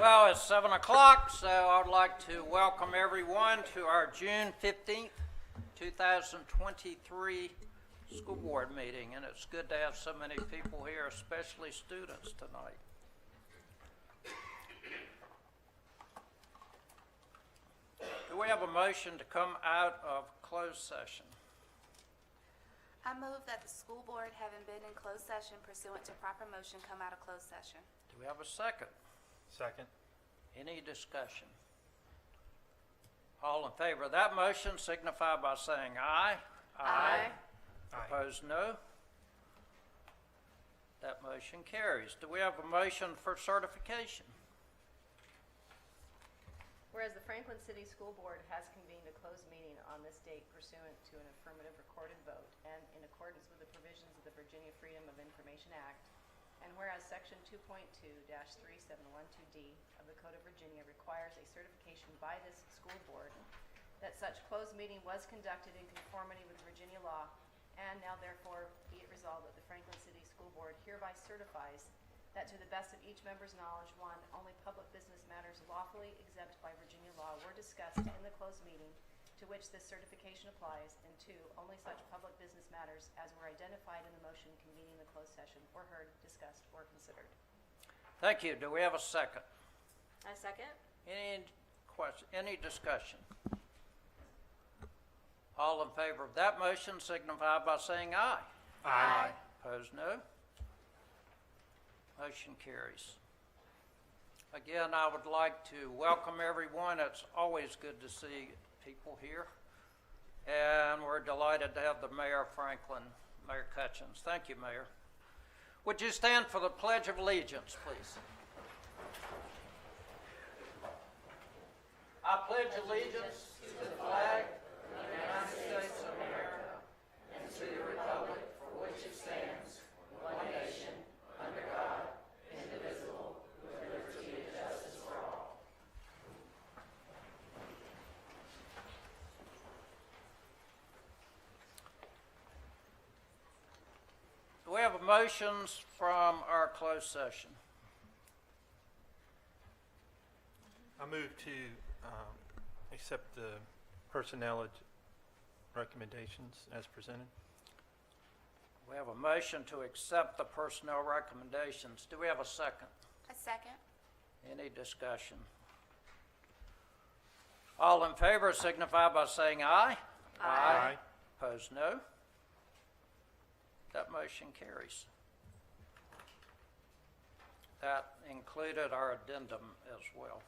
Well, it's 7 o'clock, so I'd like to welcome everyone to our June 15th, 2023 school board meeting. And it's good to have so many people here, especially students tonight. Do we have a motion to come out of closed session? I move that the school board, having been in closed session pursuant to proper motion, come out of closed session. Do we have a second? Second. Any discussion? All in favor of that motion signify by saying aye. Aye. Opposed, no. That motion carries. Do we have a motion for certification? Whereas the Franklin City School Board has convened a closed meeting on this date pursuant to an affirmative recorded vote and in accordance with the provisions of the Virginia Freedom of Information Act, and whereas Section 2.2-3712D of the Code of Virginia requires a certification by this school board that such closed meeting was conducted in conformity with Virginia law, and now therefore be it resolved that the Franklin City School Board hereby certifies that to the best of each member's knowledge, 1, only public business matters lawfully exempt by Virginia law were discussed in the closed meeting to which this certification applies, and 2, only such public business matters as were identified in the motion convening the closed session were heard, discussed, or considered. Thank you. Do we have a second? I second. Any question, any discussion? All in favor of that motion signify by saying aye. Aye. Opposed, no. Motion carries. Again, I would like to welcome everyone. It's always good to see people here. And we're delighted to have the Mayor of Franklin, Mayor Cutchins. Thank you, Mayor. Would you stand for the Pledge of Allegiance, please? I pledge allegiance to the flag of the United States of America and to the republic for which it stands, one nation, under God, indivisible, with liberty and justice for all. Do we have motions from our closed session? I move to accept the personnel recommendations as presented. We have a motion to accept the personnel recommendations. Do we have a second? A second. Any discussion? All in favor signify by saying aye. Aye. Opposed, no. That motion carries. That included our addendum as well.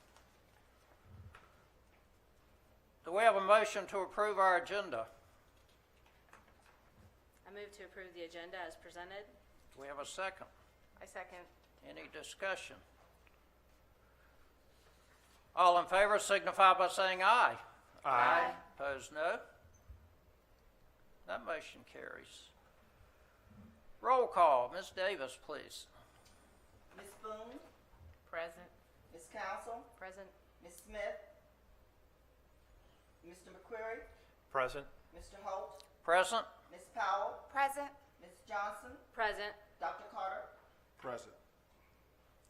Do we have a motion to approve our agenda? I move to approve the agenda as presented. Do we have a second? I second. Any discussion? All in favor signify by saying aye. Aye. Opposed, no. That motion carries. Roll call. Ms. Davis, please. Ms. Boone, Present. Ms. Council, Present. Ms. Smith, Mr. McQuarrie, Present. Mr. Holt, Present. Ms. Powell, Present. Ms. Johnson, Present. Dr. Carter. Present.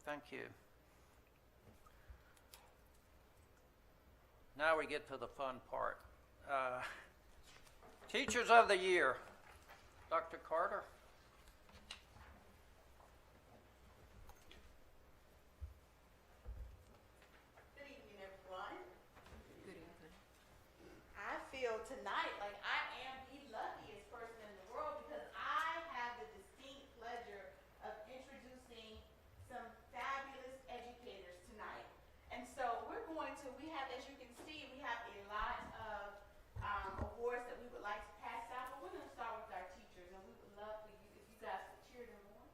Thank you. Now we get to the fun part. Teachers of the Year. Dr. Carter. Good evening, everyone. Good evening. I feel tonight like I am the luckiest person in the world because I have the distinct pleasure of introducing some fabulous educators tonight. And so we have, as you can see, we have a lot of awards that we would like to pass out, but we're going to start with our teachers, and we would love for you if you guys could cheer them on.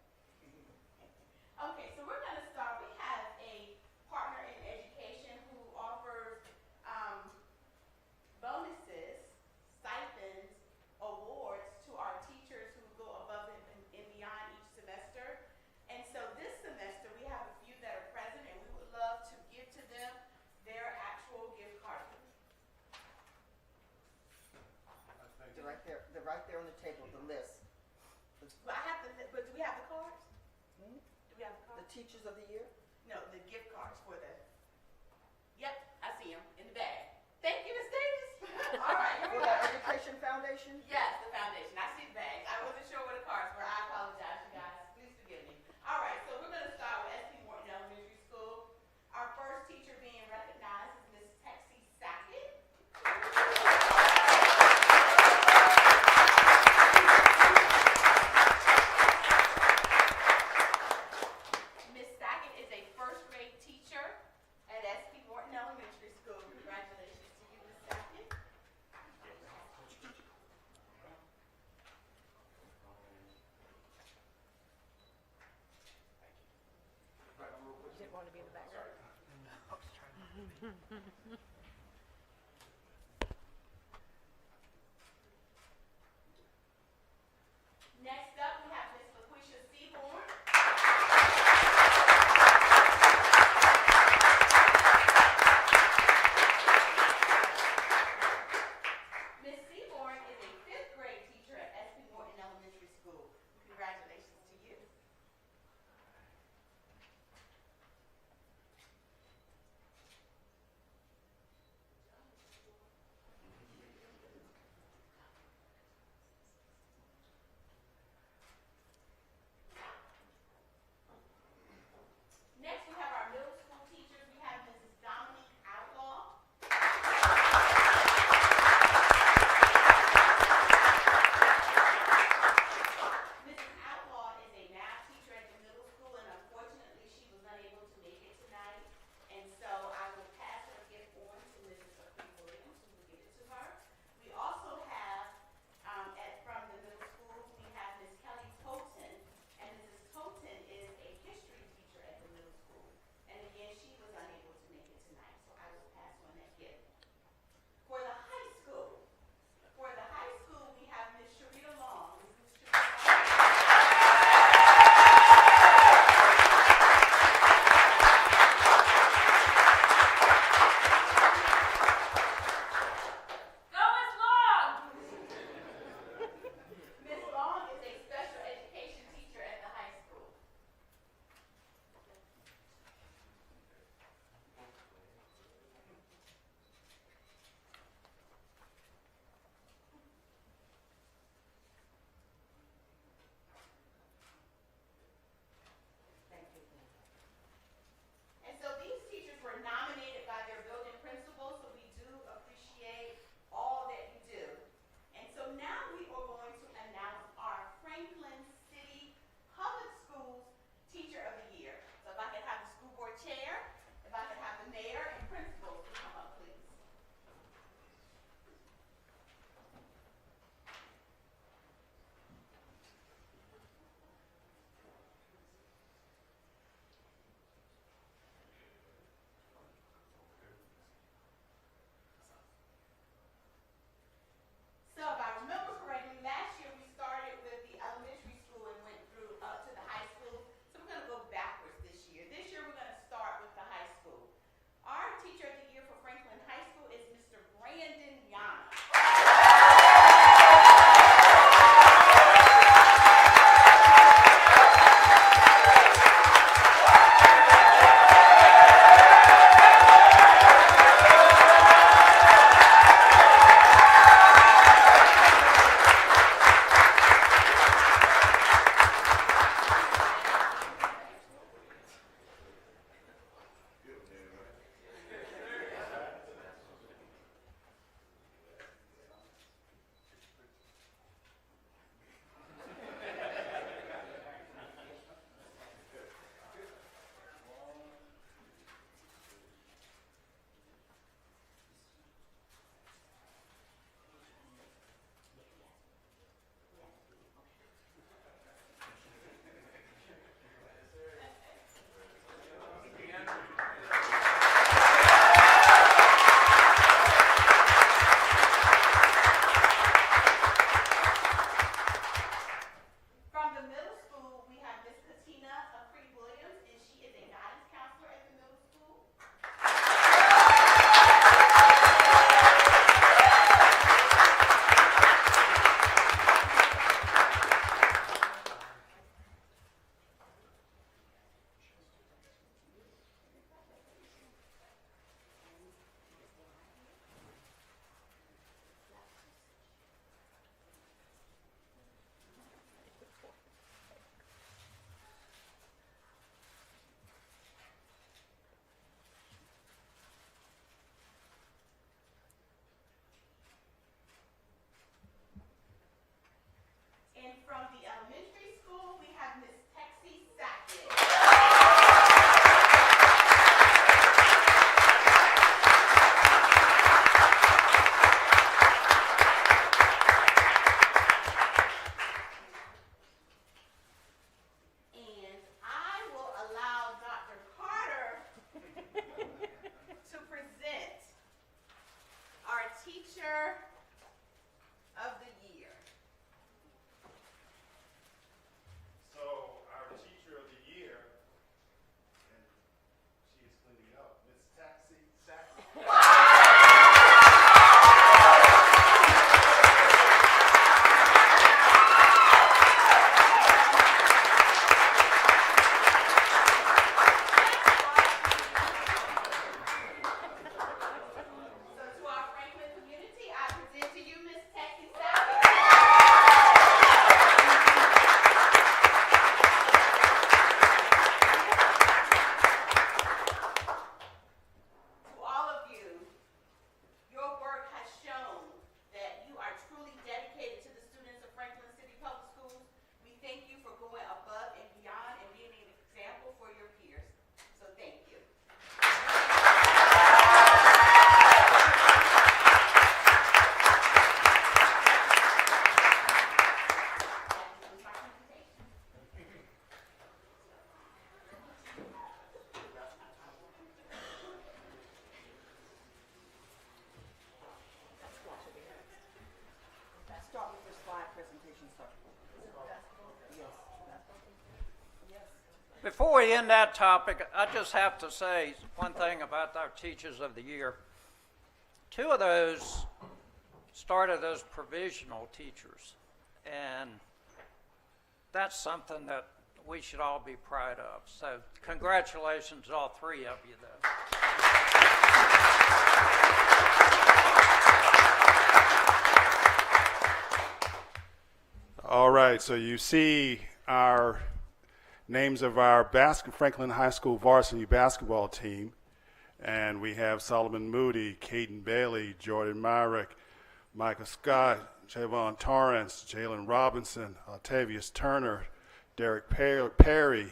Okay, so we're going to start. We have a partner in education who offers bonuses, stipends, awards to our teachers who go above and beyond each semester. And so this semester, we have a few that are present, and we would love to give to them their actual gift cards. They're right there on the table, the list. But do we have the cards? Do we have the cards? The teachers of the year? No, the gift cards for the Thank you, Ms. Davis. All right, here we For go. the Education Foundation? Yes, the foundation. I see the bags. I wasn't sure where the cards were. I apologize, you guys. Please forgive me. All right, so we're going to start with S.P. Morton Elementary School. Our first teacher being recognized is Ms. Texie Sackett. Ms. Sackett is a first grade teacher at S.P. Morton Elementary School. Congratulations to you, Ms. Sackett. You didn't want to be in the background? Next up, we have Ms. LaQuisha Seaborn. Ms. Seaborn is a fifth grade teacher at S.P. Morton Elementary School. Congratulations to you. certification, sir. Yes. Before we end that topic, I just have to say one thing about our Teachers of the Year. 2 of those started as provisional teachers, and that's something that we should all be proud of. So congratulations to all 3 of you, though. All right, so you see our names of our Franklin High School varsity basketball team. And we have Solomon Moody, Caden Bailey, Jordan Myrick, Micah Scott, Javon Torrance, Jalen Robinson, Octavius Turner, Derek Perry,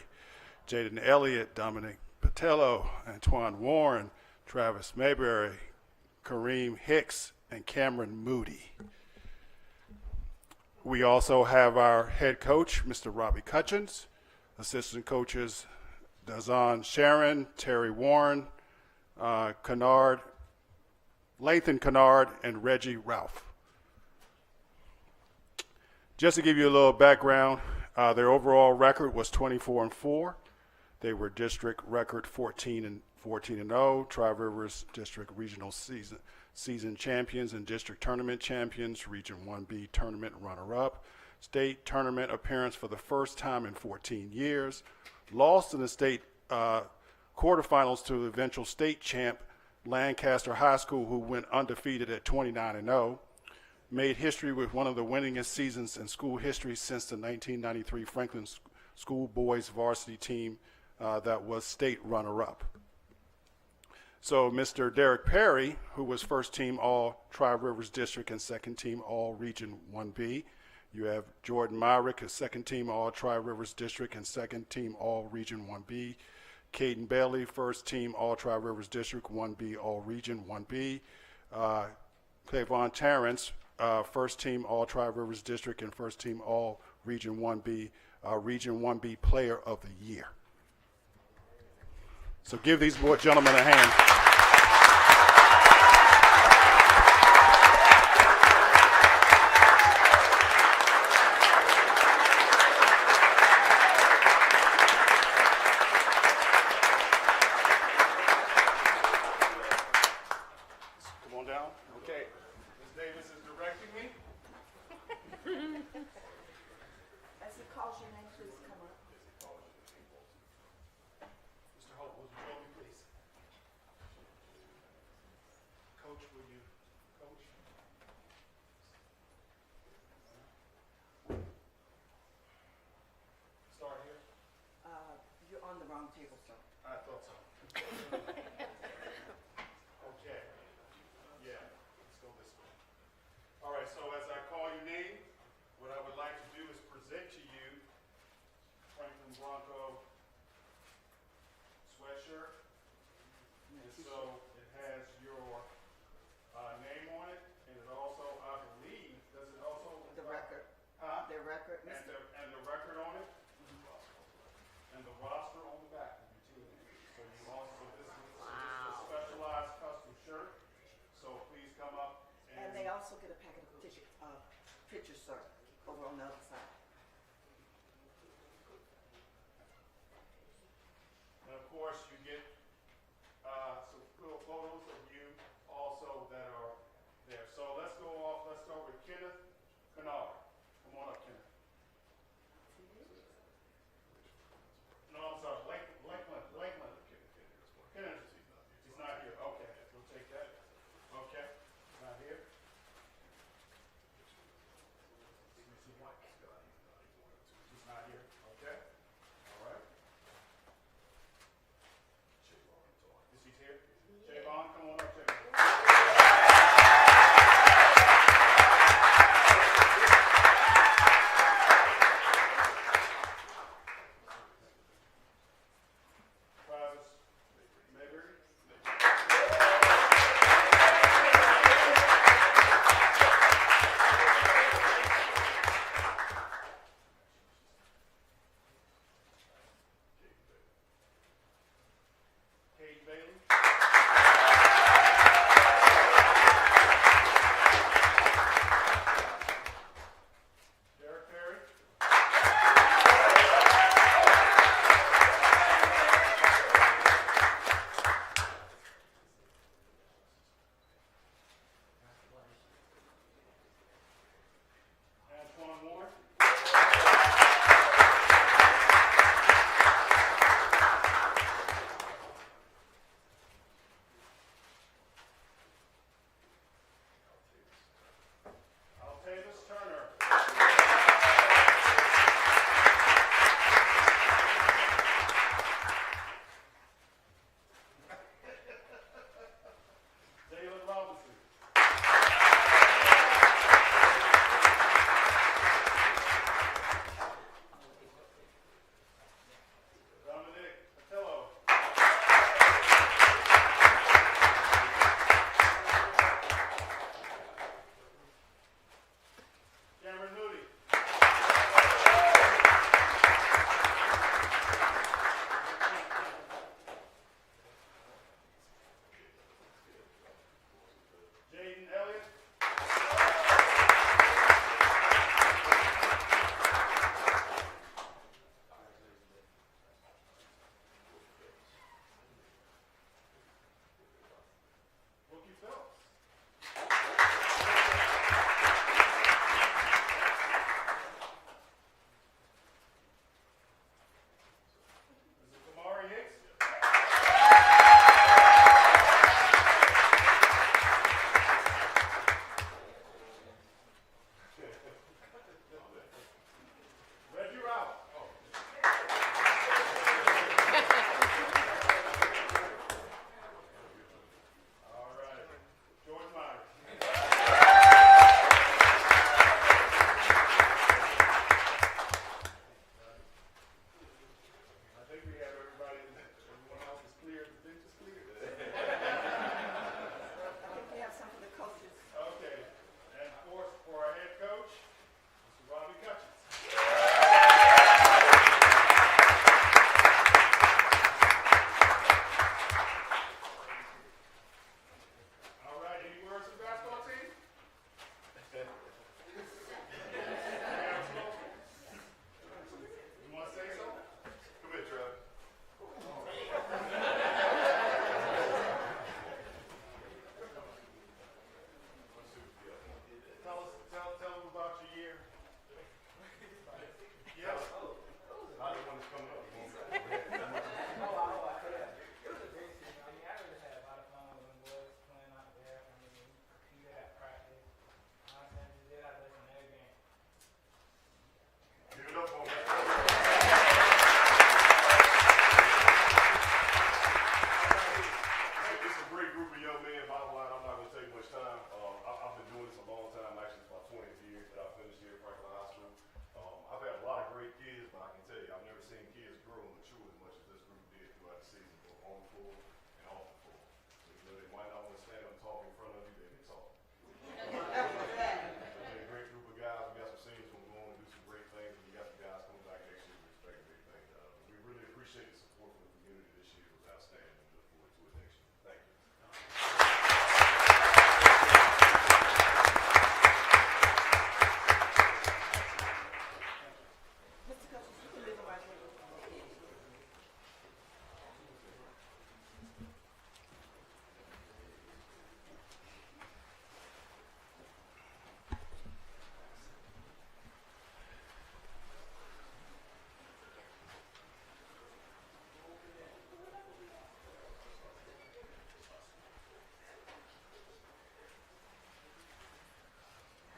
Jaden Elliott, Dominic Patello, Antoine Warren, Travis Mayberry, Kareem Hicks, and Cameron Moody. We also have our head coach, Mr. Robbie Cutchins, assistant coaches, Dazan Sharon, Terry Warren, Lathan Kennard, and Reggie Ralph. Just to give you a little background, their overall record was 24-4. They were district record 14-0, Tri-Rivers District Regional season champions and district tournament champions, Region 1B tournament runner-up, state tournament appearance for the first time in 14 years, lost in the state quarterfinals to the eventual state champ Lancaster High School, who went undefeated at 29-0, made history with one of the winningest seasons in school history since the 1993 Franklin School Boys varsity team that was state runner-up. So Mr. Derek Perry, who was first team All Tri-Rivers District and second team All Region 1B. You have Jordan Myrick, a second team All Tri-Rivers District and second team All Region 1B. Caden Bailey, first team All Tri-Rivers District 1B All Region 1B. Clavon Terrence, first team All Tri-Rivers District and first team All Region 1B, Region 1B Player of the Year. So give these gentlemen a hand. Come on down. Okay. Ms. Davis is directing me. As he calls your name, please come up. Mr. Holt, would you join me, please? Coach, will you coach? Start here? You're on the wrong table, sir. I thought so. Okay. Yeah, let's go this way. All right, so as I call your name, what I would like to do is present to you Franklin Bronco sweatshirt. And so it has your name on it, and it also, I believe, does it also? The record. Huh? The record, And Mr. the record on it? And the roster on the back of your team. So you also, this is a specialized custom shirt. So please come up And they also get a packet of pictures, sir, over on the other side. And of course, you get some cool photos of you also that are there. So let's go with Kenneth Kennard. Come on up, Kenneth. No, I'm sorry, Lakeland. Kenneth, he's not here. Okay, we'll take that. Okay, not here. He's not here. Okay, all right. Is he here? Javon, come on up, Javon.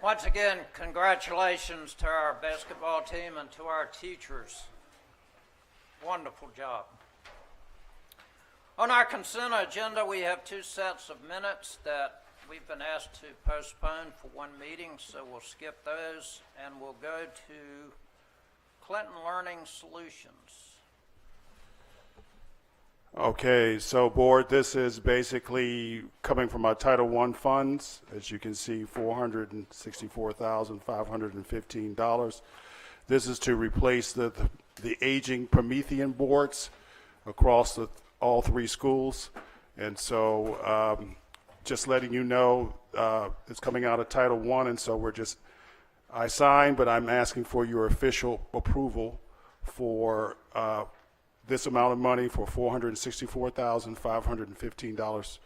Once again, congratulations to our basketball team and to our teachers. Wonderful job. On our consent agenda, we have 2 sets of minutes that we've been asked to postpone for one meeting, so we'll skip those and we'll go to Clinton Learning Solutions. Okay, so board, this is basically coming from our Title I funds. As you can see, $464,515. This is to replace the aging Promethean boards across all 3 schools. And so just letting you know, it's coming out of Title I, and so I signed, but I'm asking for your official approval for this amount of money for $464,515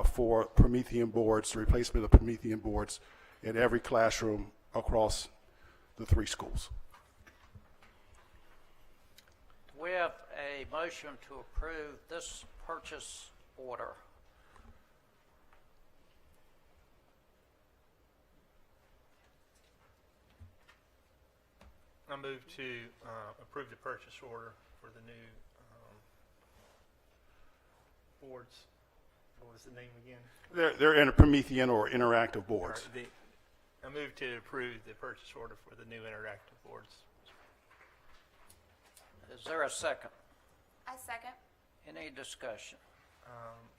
for Promethean boards, the replacement of Promethean boards in every classroom across the 3 schools. We have a motion to approve this purchase order. I move to approve the purchase order for the new boards. What was the name again? They're in a Promethean or interactive boards. I move to approve the purchase order for the new interactive boards. Is there a second? I second. Any discussion?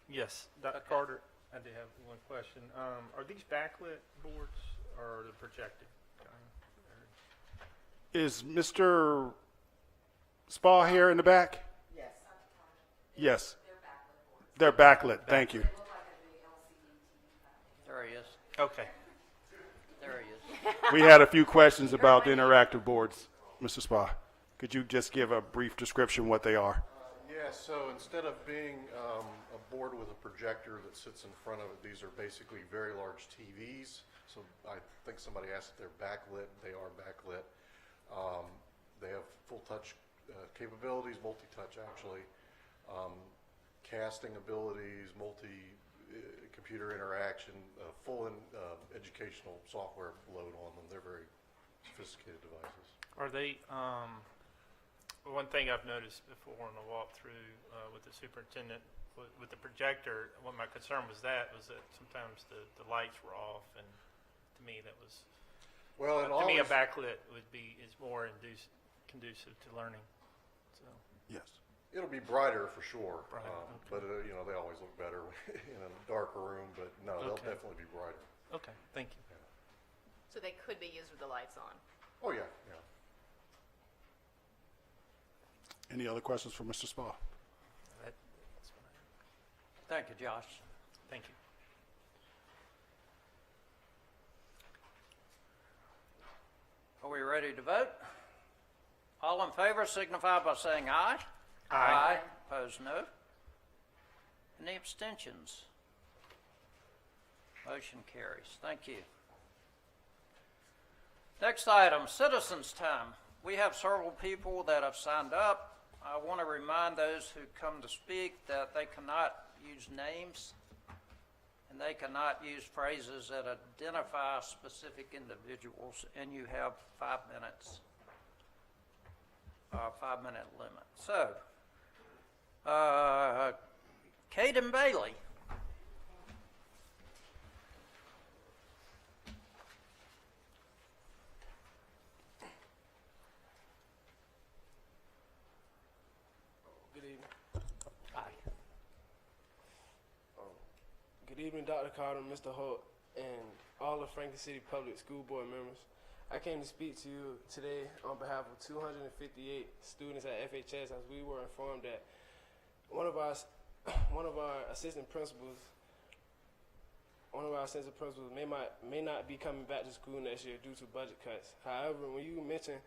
Yes, Dr. Okay. Carter, I do have one question. Are these backlit boards or the projected kind? Is Mr. Spa here in the back? Yes. Yes. They're backlit. Thank you. There he is. Okay. There he is. We had a few questions about the interactive boards, Mr. Spa. Could you just give a brief description what they are? Yeah, so instead of being a board with a projector that sits in front of it, these are basically very large TVs. So I think somebody asked if they're backlit. They are backlit. They have full touch capabilities, multi-touch actually, casting abilities, multi-computer interaction, full educational software load on them. They're very sophisticated devices. Are they, one thing I've noticed before on the walkthrough with the superintendent, with the projector, what my concern was that sometimes the lights were off, and to me that was, Well, and to me a always, backlit is more conducive to learning. So, Yes. it'll be brighter for sure, Brighter, but you know, they always look better in a darker room. But no, they'll Okay. definitely be brighter. okay, thank you. So they could be used with the lights on. Oh yeah, yeah. Any other questions for Mr. Spa? That's what Thank you, Josh. thank you. Are we ready to vote? All in favor signify by saying aye. Aye. Opposed, no. Any abstentions? Motion carries. Thank you. Next item, citizens' time. We have several people that have signed up. I want to remind those who come to speak that they cannot use names and they cannot use phrases that identify specific individuals, and you have 5 minutes, 5-minute limit. So, Caden Bailey. Good evening. Aye. Good evening, Dr. Carter, Mr. Holt, and all of Franklin City Public School Board members. I came to speak to you today on behalf of 258 students at FHS, as we were informed that one of our assistant principals may not be coming back to school next year due to budget cuts. However, when you mention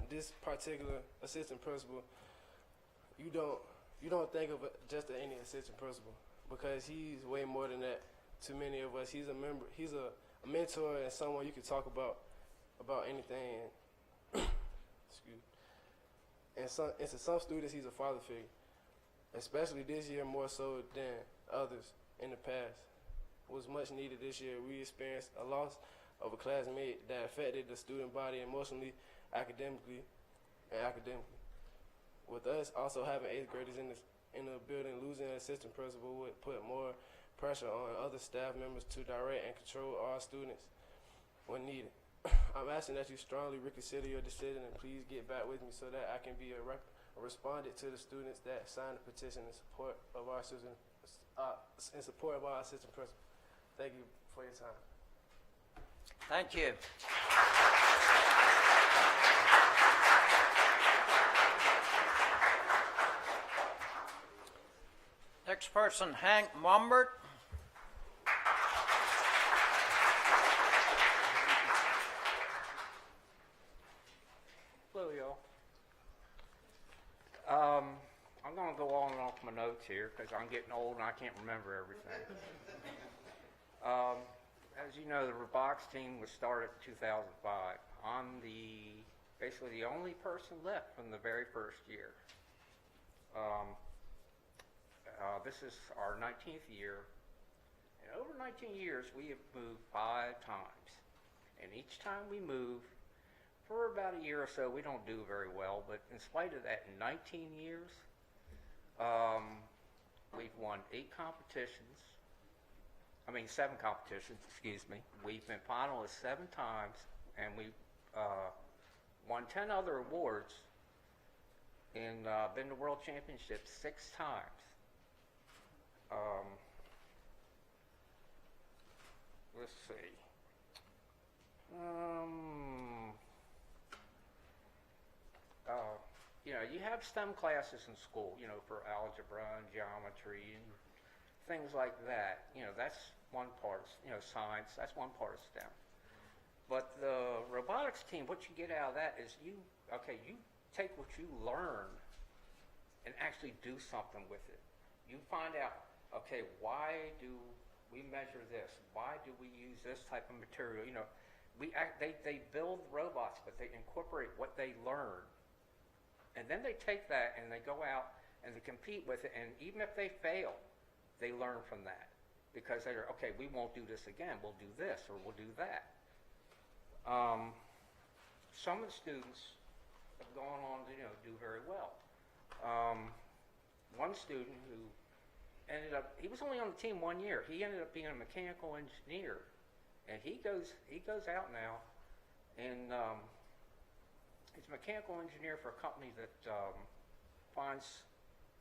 this particular assistant principal, you don't think of it just any assistant principal, because he's way more than that to many of us. He's a member, he's a mentor and someone you can talk about anything. Excuse me. And to some students, he's a father figure, especially this year more so than others in the past. Was much needed this year. We experienced a loss of a classmate that affected the student body emotionally, academically, and academically. With us also having 8th graders in the building, losing an assistant principal would put more pressure on other staff members to direct and control our students when needed. I'm asking that you strongly reconsider your decision and please get back with me so that I can be a respondent to the students that signed the petition in support of our assistant principal. Thank you for your time. Thank you. Next person, Hank Mumbert. Hello, y'all. I'm going to go on and off my notes here because I'm getting old and I can't remember everything. As you know, the robotics team was started in 2005. I'm basically the only person left from the very first year. This is our 19th year. And over 19 years, we have moved 5 times. And each time we move, for about a year or so, we don't do very well. But in spite of that, in 19 years, we've won 7 competitions, excuse me. We've been finalists 7 times, and we've won 10 other awards and been to World Championships 6 times. Let's see. You have STEM classes in school, for algebra and geometry and things like that. That's one part, science, that's one part of STEM. But the robotics team, what you get out of that is you take what you learn and actually do something with it. You find out, why do we measure this? Why do we use this type of material? They build robots, but they incorporate what they learn. And then they take that and they go out and they compete with it, and even if they fail, they learn from that. Because they're, we won't do this again, we'll do this or we'll do that. Some of the students have gone on to do very well. One student who he was only on the team 1 year. He ended up being a mechanical engineer, and he goes out now and he's a mechanical engineer for a company that finds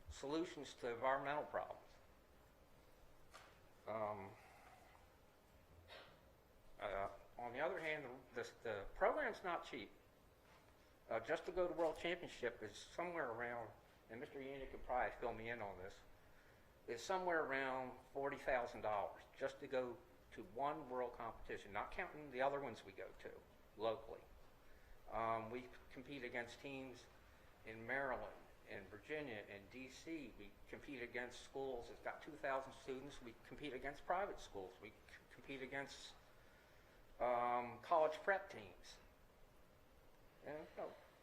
solutions to environmental problems. On the other hand, the program's not cheap. Just to go to World Championship is somewhere around, and Mr. Yannick could probably fill me in on this, is somewhere around $40,000 just to go to one world competition, not counting the other ones we go to locally. We compete against teams in Maryland, in Virginia, in D.C. We compete against schools that's got 2,000 students. We compete against private schools. We compete against college prep teams. And,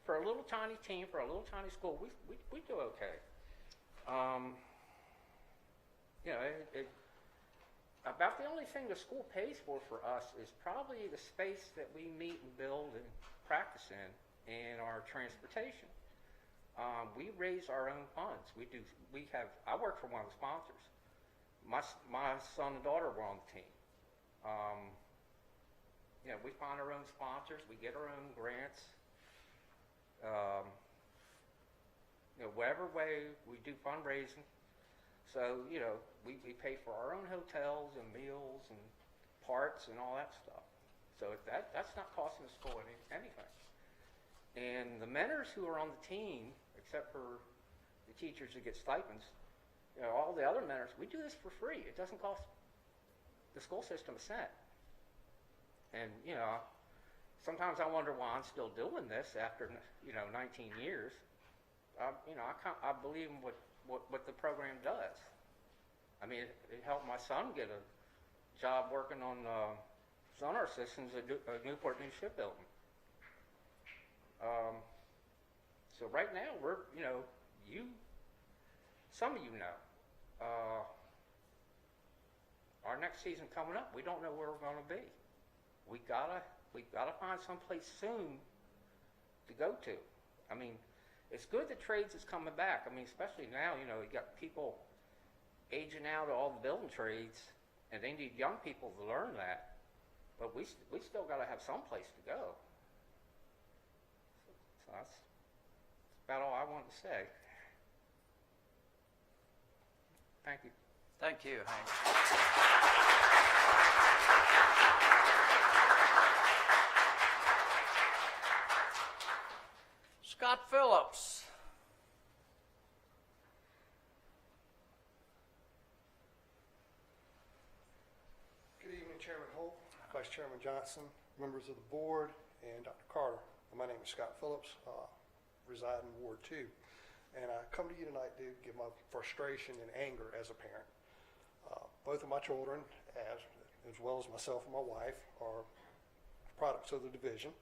for a little tiny team, for a little tiny school, we do okay. About the only thing the school pays for us is probably the space that we meet and build and practice in and our transportation. We raise our own funds. I work for one of the sponsors. My son and daughter were on the team. We find our own sponsors. We get our own grants. Whatever way we do fundraising. So, we pay for our own hotels and meals and parts and all that stuff. So that's not costing the school anything. And the mentors who are on the team, except for the teachers who get stipends, all the other mentors, we do this for free. It doesn't cost the school system a cent. And, sometimes I wonder why I'm still doing this after, 19 years. I believe in what the program does. I mean, it helped my son get a job working on sonar systems at Newport News Shipbuilding. So right now we're, some of you know, our next season coming up, we don't know where we're going to be. We gotta find someplace soon to go to. I mean, it's good that trades is coming back. I mean, especially now, you got people aging out of all the building trades, and they need young people to learn that. But we still got to have some place to go. So that's about all I wanted to say. Thank you. Thank you, Hank. Scott Phillips. Good evening, Chairman Holt, Vice Chairman Johnson, members of the board, and Dr. Carter. My name is Scott Phillips, reside in Ward 2, and I come to you tonight to give my frustration and anger as a parent. Both of my children, as well as myself and my wife, are products of the division.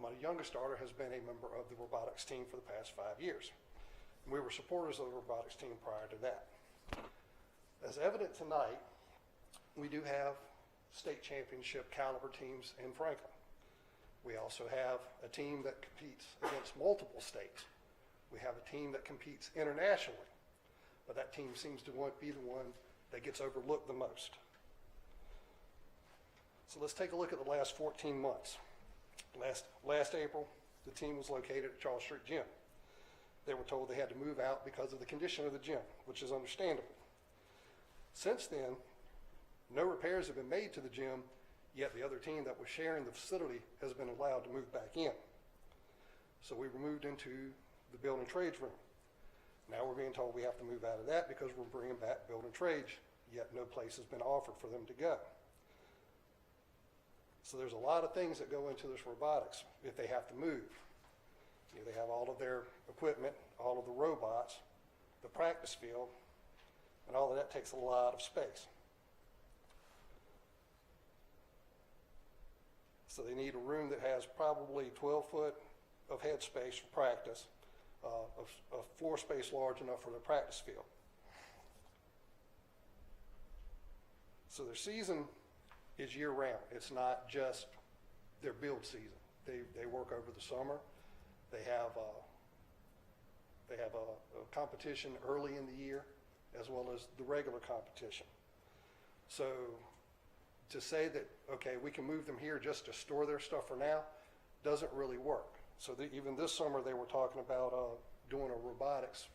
My youngest daughter has been a member of the robotics team for the past 5 years. And we were supporters of the robotics team prior to that. As evident tonight, we do have state championship caliber teams in Franklin. We also have a team that competes against multiple states. We have a team that competes internationally, but that team seems to be the one that gets overlooked the most. So let's take a look at the last 14 months. Last April, the team was located at Charles Street Gym. They were told they had to move out because of the condition of the gym, which is understandable. Since then, no repairs have been made to the gym, yet the other team that was sharing the facility has been allowed to move back in. So we were moved into the building trades room. Now we're being told we have to move out of that because we're bringing back building trades, yet no place has been offered for them to go. So there's a lot of things that go into this robotics if they have to move. They have all of their equipment, all of the robots, the practice field, and all of that takes a lot of space. So they need a room that has probably 12 foot of head space for practice, of floor space large enough for their practice field. So their season is year round. It's not just their build season. They work over the summer. They have a competition early in the year as well as the regular competition. So to say that, okay, we can move them here just to store their stuff for now doesn't really work. So even this summer they were talking about doing a robotics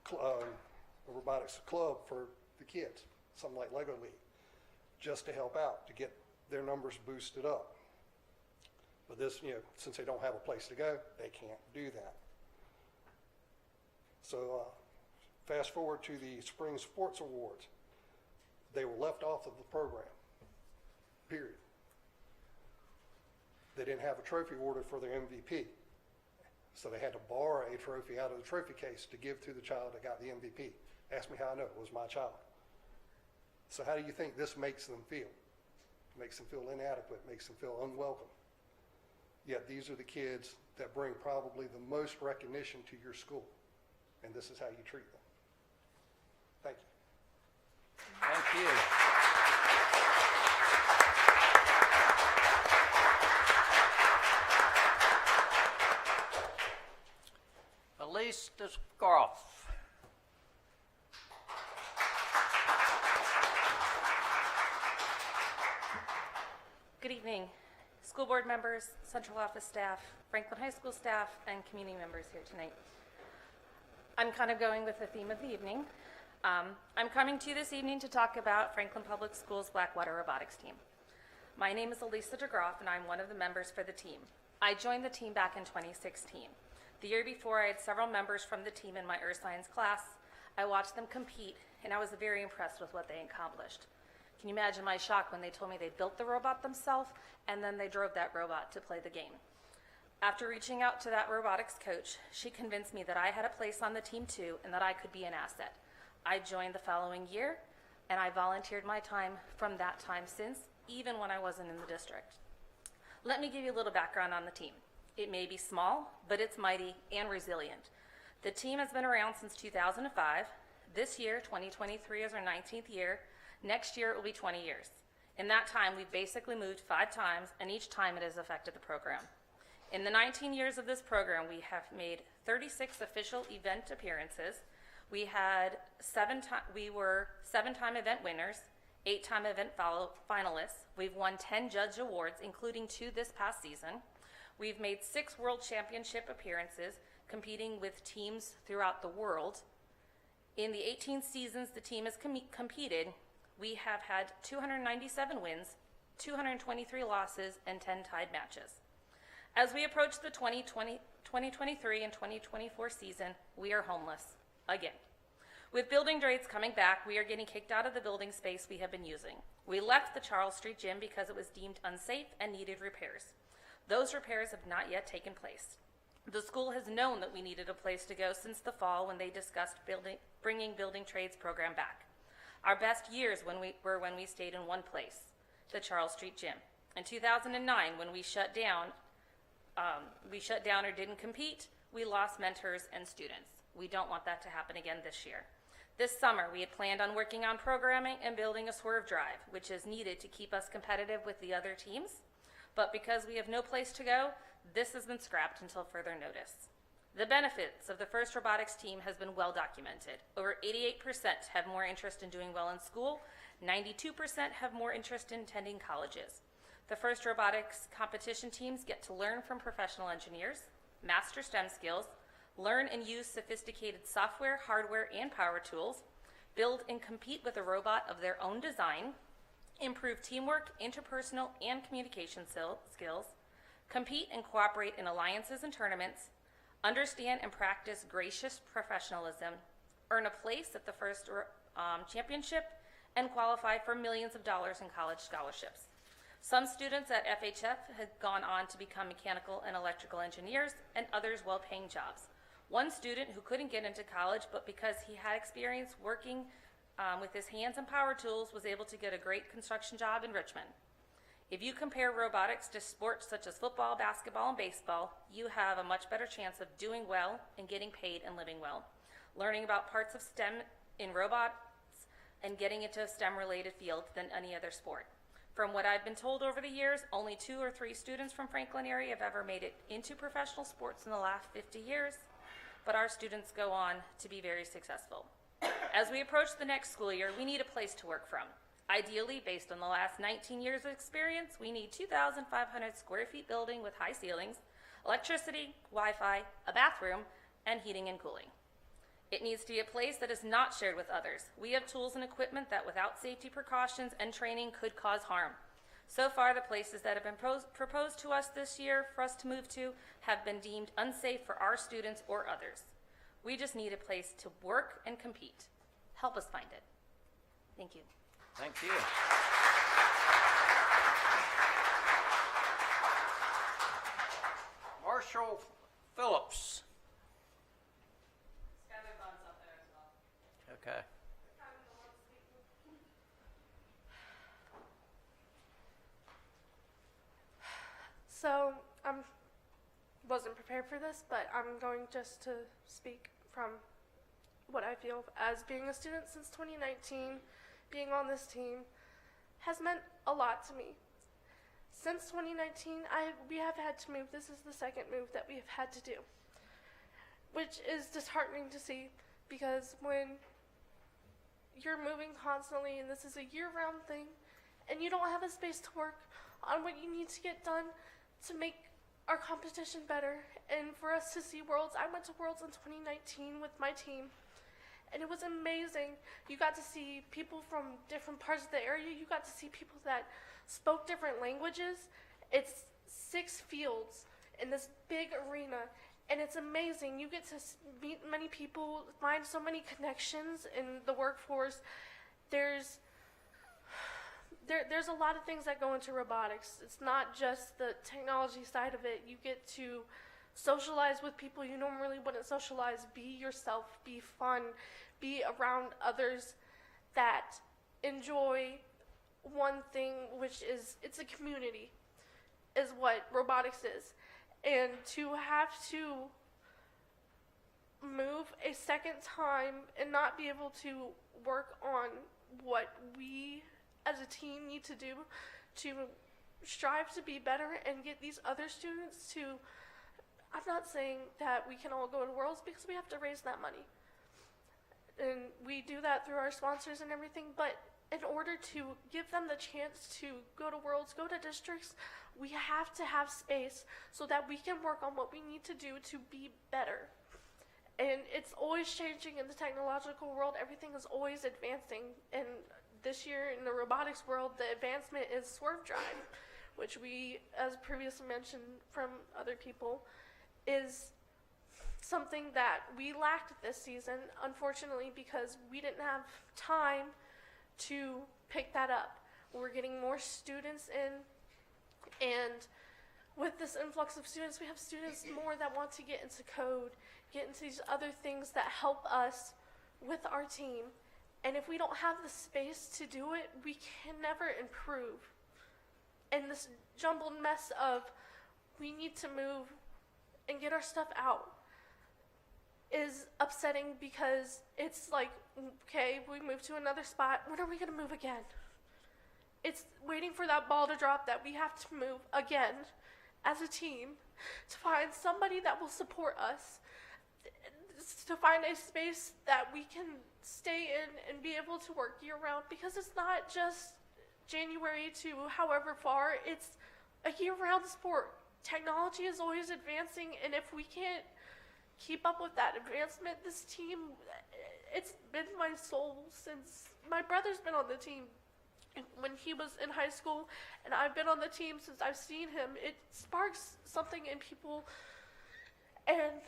club for the kids, something like Lego League, just to help out, to get their numbers boosted up. But this, since they don't have a place to go, they can't do that. So fast forward to the Spring Sports Awards. They were left off of the program, period. They didn't have a trophy ordered for their MVP. So they had to borrow a trophy out of the trophy case to give to the child that got the MVP. Ask me how I know, it was my child. So how do you think this makes them feel? Makes them feel inadequate, makes them feel unwelcome. Yet these are the kids that bring probably the most recognition to your school, and this is how you treat them. Thank you. Thank you. Elise DeGroff. Good evening, school board members, central office staff, Franklin High School staff, and community members here tonight. I'm kind of going with the theme of the evening. I'm coming to you this evening to talk about Franklin Public Schools Blackwater Robotics Team. My name is Elisa DeGroff, and I'm one of the members for the team. I joined the team back in 2016. The year before, I had several members from the team in my earth science class. I watched them compete, and I was very impressed with what they accomplished. Can you imagine my shock when they told me they built the robot themselves and then they drove that robot to play the game? After reaching out to that robotics coach, she convinced me that I had a place on the team too and that I could be an asset. I joined the following year and I volunteered my time from that time since, even when I wasn't in the district. Let me give you a little background on the team. It may be small, but it's mighty and resilient. The team has been around since 2005. This year, 2023, is our 19th year. Next year, it will be 20 years. In that time, we've basically moved 5 times, and each time it has affected the program. In the 19 years of this program, we have made 36 official event appearances. We were 7-time event winners, 8-time event finalists. We've won 10 judge awards, including 2 this past season. We've made 6 world championship appearances, competing with teams throughout the world. In the 18 seasons the team has competed, we have had 297 wins, 223 losses, and 10 tied matches. As we approach the 2023 and 2024 season, we are homeless again. With building trades coming back, we are getting kicked out of the building space we have been using. We left the Charles Street Gym because it was deemed unsafe and needed repairs. Those repairs have not yet taken place. The school has known that we needed a place to go since the fall when they discussed bringing building trades program back. Our best years were when we stayed in one place, the Charles Street Gym. In 2009, when we shut down or didn't compete, we lost mentors and students. We don't want that to happen again this year. This summer, we had planned on working on programming and building a swerve drive, which is needed to keep us competitive with the other teams. But because we have no place to go, this has been scrapped until further notice. The benefits of the FIRST Robotics team has been well documented. Over 88% have more interest in doing well in school, 92% have more interest in attending colleges. The FIRST Robotics competition teams get to learn from professional engineers, master STEM skills, learn and use sophisticated software, hardware, and power tools, build and compete with a robot of their own design, improve teamwork, interpersonal, and communication skills, compete and cooperate in alliances and tournaments, understand and practice gracious professionalism, earn a place at the FIRST championship, and qualify for millions of dollars in college scholarships. Some students at FHF have gone on to become mechanical and electrical engineers, and others well-paying jobs. One student who couldn't get into college, but because he had experience working with his hands and power tools, was able to get a great construction job in Richmond. If you compare robotics to sports such as football, basketball, and baseball, you have a much better chance of doing well and getting paid and living well. Learning about parts of STEM in robots and getting into a STEM-related field than any other sport. From what I've been told over the years, only 2 or 3 students from Franklin area have ever made it into professional sports in the last 50 years, but our students go on to be very successful. As we approach the next school year, we need a place to work from. Ideally, based on the last 19 years of experience, we need 2,500 square feet building with high ceilings, electricity, Wi-Fi, a bathroom, and heating and cooling. It needs to be a place that is not shared with others. We have tools and equipment that without safety precautions and training could cause harm. So far, the places that have been proposed to us this year for us to move to have been deemed unsafe for our students or others. We just need a place to work and compete. Help us find it. Thank you. Thank you. Marshall Phillips. Okay. So, wasn't prepared for this, but I'm going just to speak from what I feel as being a student since 2019. Being on this team has meant a lot to me. Since 2019, we have had to move. This is the second move that we have had to do, which is disheartening to see, because when you're moving constantly and this is a year-round thing and you don't have a space to work on what you need to get done to make our competition better and for us to see Worlds. I went to Worlds in 2019 with my team, and it was amazing. You got to see people from different parts of the area. You got to see people that spoke different languages. It's 6 fields in this big arena, and it's amazing. You get to meet many people, find so many connections in the workforce. There's a lot of things that go into robotics. It's not just the technology side of it. You get to socialize with people you normally wouldn't socialize. Be yourself, be fun, be around others that enjoy one thing, which is, it's a community, is what robotics is. And to have to move a second time and not be able to work on what we as a team need to do to strive to be better and get these other students to, I'm not saying that we can all go to Worlds because we have to raise that money. And we do that through our sponsors and everything, but in order to give them the chance to go to Worlds, go to districts, we have to have space so that we can work on what we need to do to be better. And it's always changing in the technological world. Everything is always advancing. And this year in the robotics world, the advancement is Swerve Drive, which we, as previously mentioned from other people, is something that we lacked this season, unfortunately, because we didn't have time to pick that up. We're getting more students in, and with this influx of students, we have students more that want to get into code, get into these other things that help us with our team. And if we don't have the space to do it, we can never improve. And this jumbled mess of we need to move and get our stuff out is upsetting, because it's like, okay, we moved to another spot. When are we going to move again? It's waiting for that ball to drop that we have to move again as a team to find somebody that will support us, to find a space that we can stay in and be able to work year round, because it's not just January to however far, it's a year round sport. Technology is always advancing, and if we can't keep up with that advancement, this team, it's been my soul since my brother's been on the team when he was in high school, and I've been on the team since I've seen him. It sparks something in people, and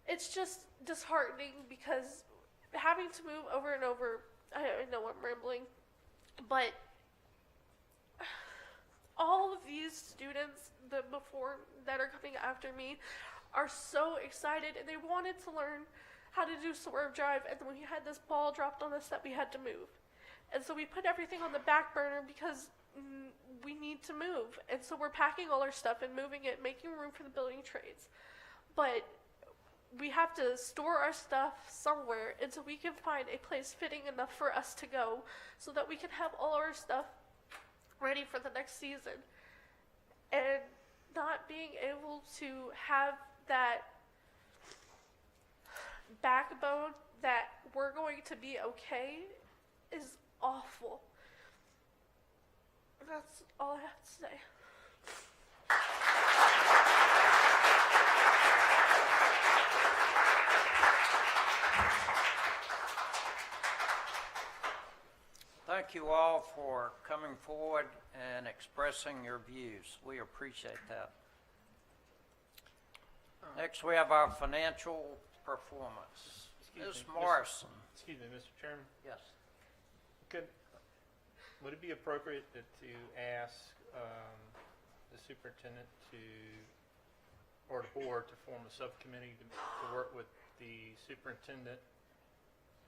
it's just disheartening because having to move over and over, I know I'm rambling, but all of these students that are coming after me are so excited, and they wanted to learn how to do Swerve Drive, and then we had this ball dropped on us that we had to move. And so we put everything on the back burner because we need to move. And so we're packing all our stuff and moving it, making room for the building trades. But we have to store our stuff somewhere until we can find a place fitting enough for us to go so that we can have all our stuff ready for the next season. And not being able to have that backbone that we're going to be okay is awful. That's all I have to say. Thank you all for coming forward and expressing your views. We appreciate that. Next, we have our financial performance. Ms. Morrison. Excuse me, Mr. Chairman. Yes. Would it be appropriate to ask the superintendent or the board to form a subcommittee to work with the superintendent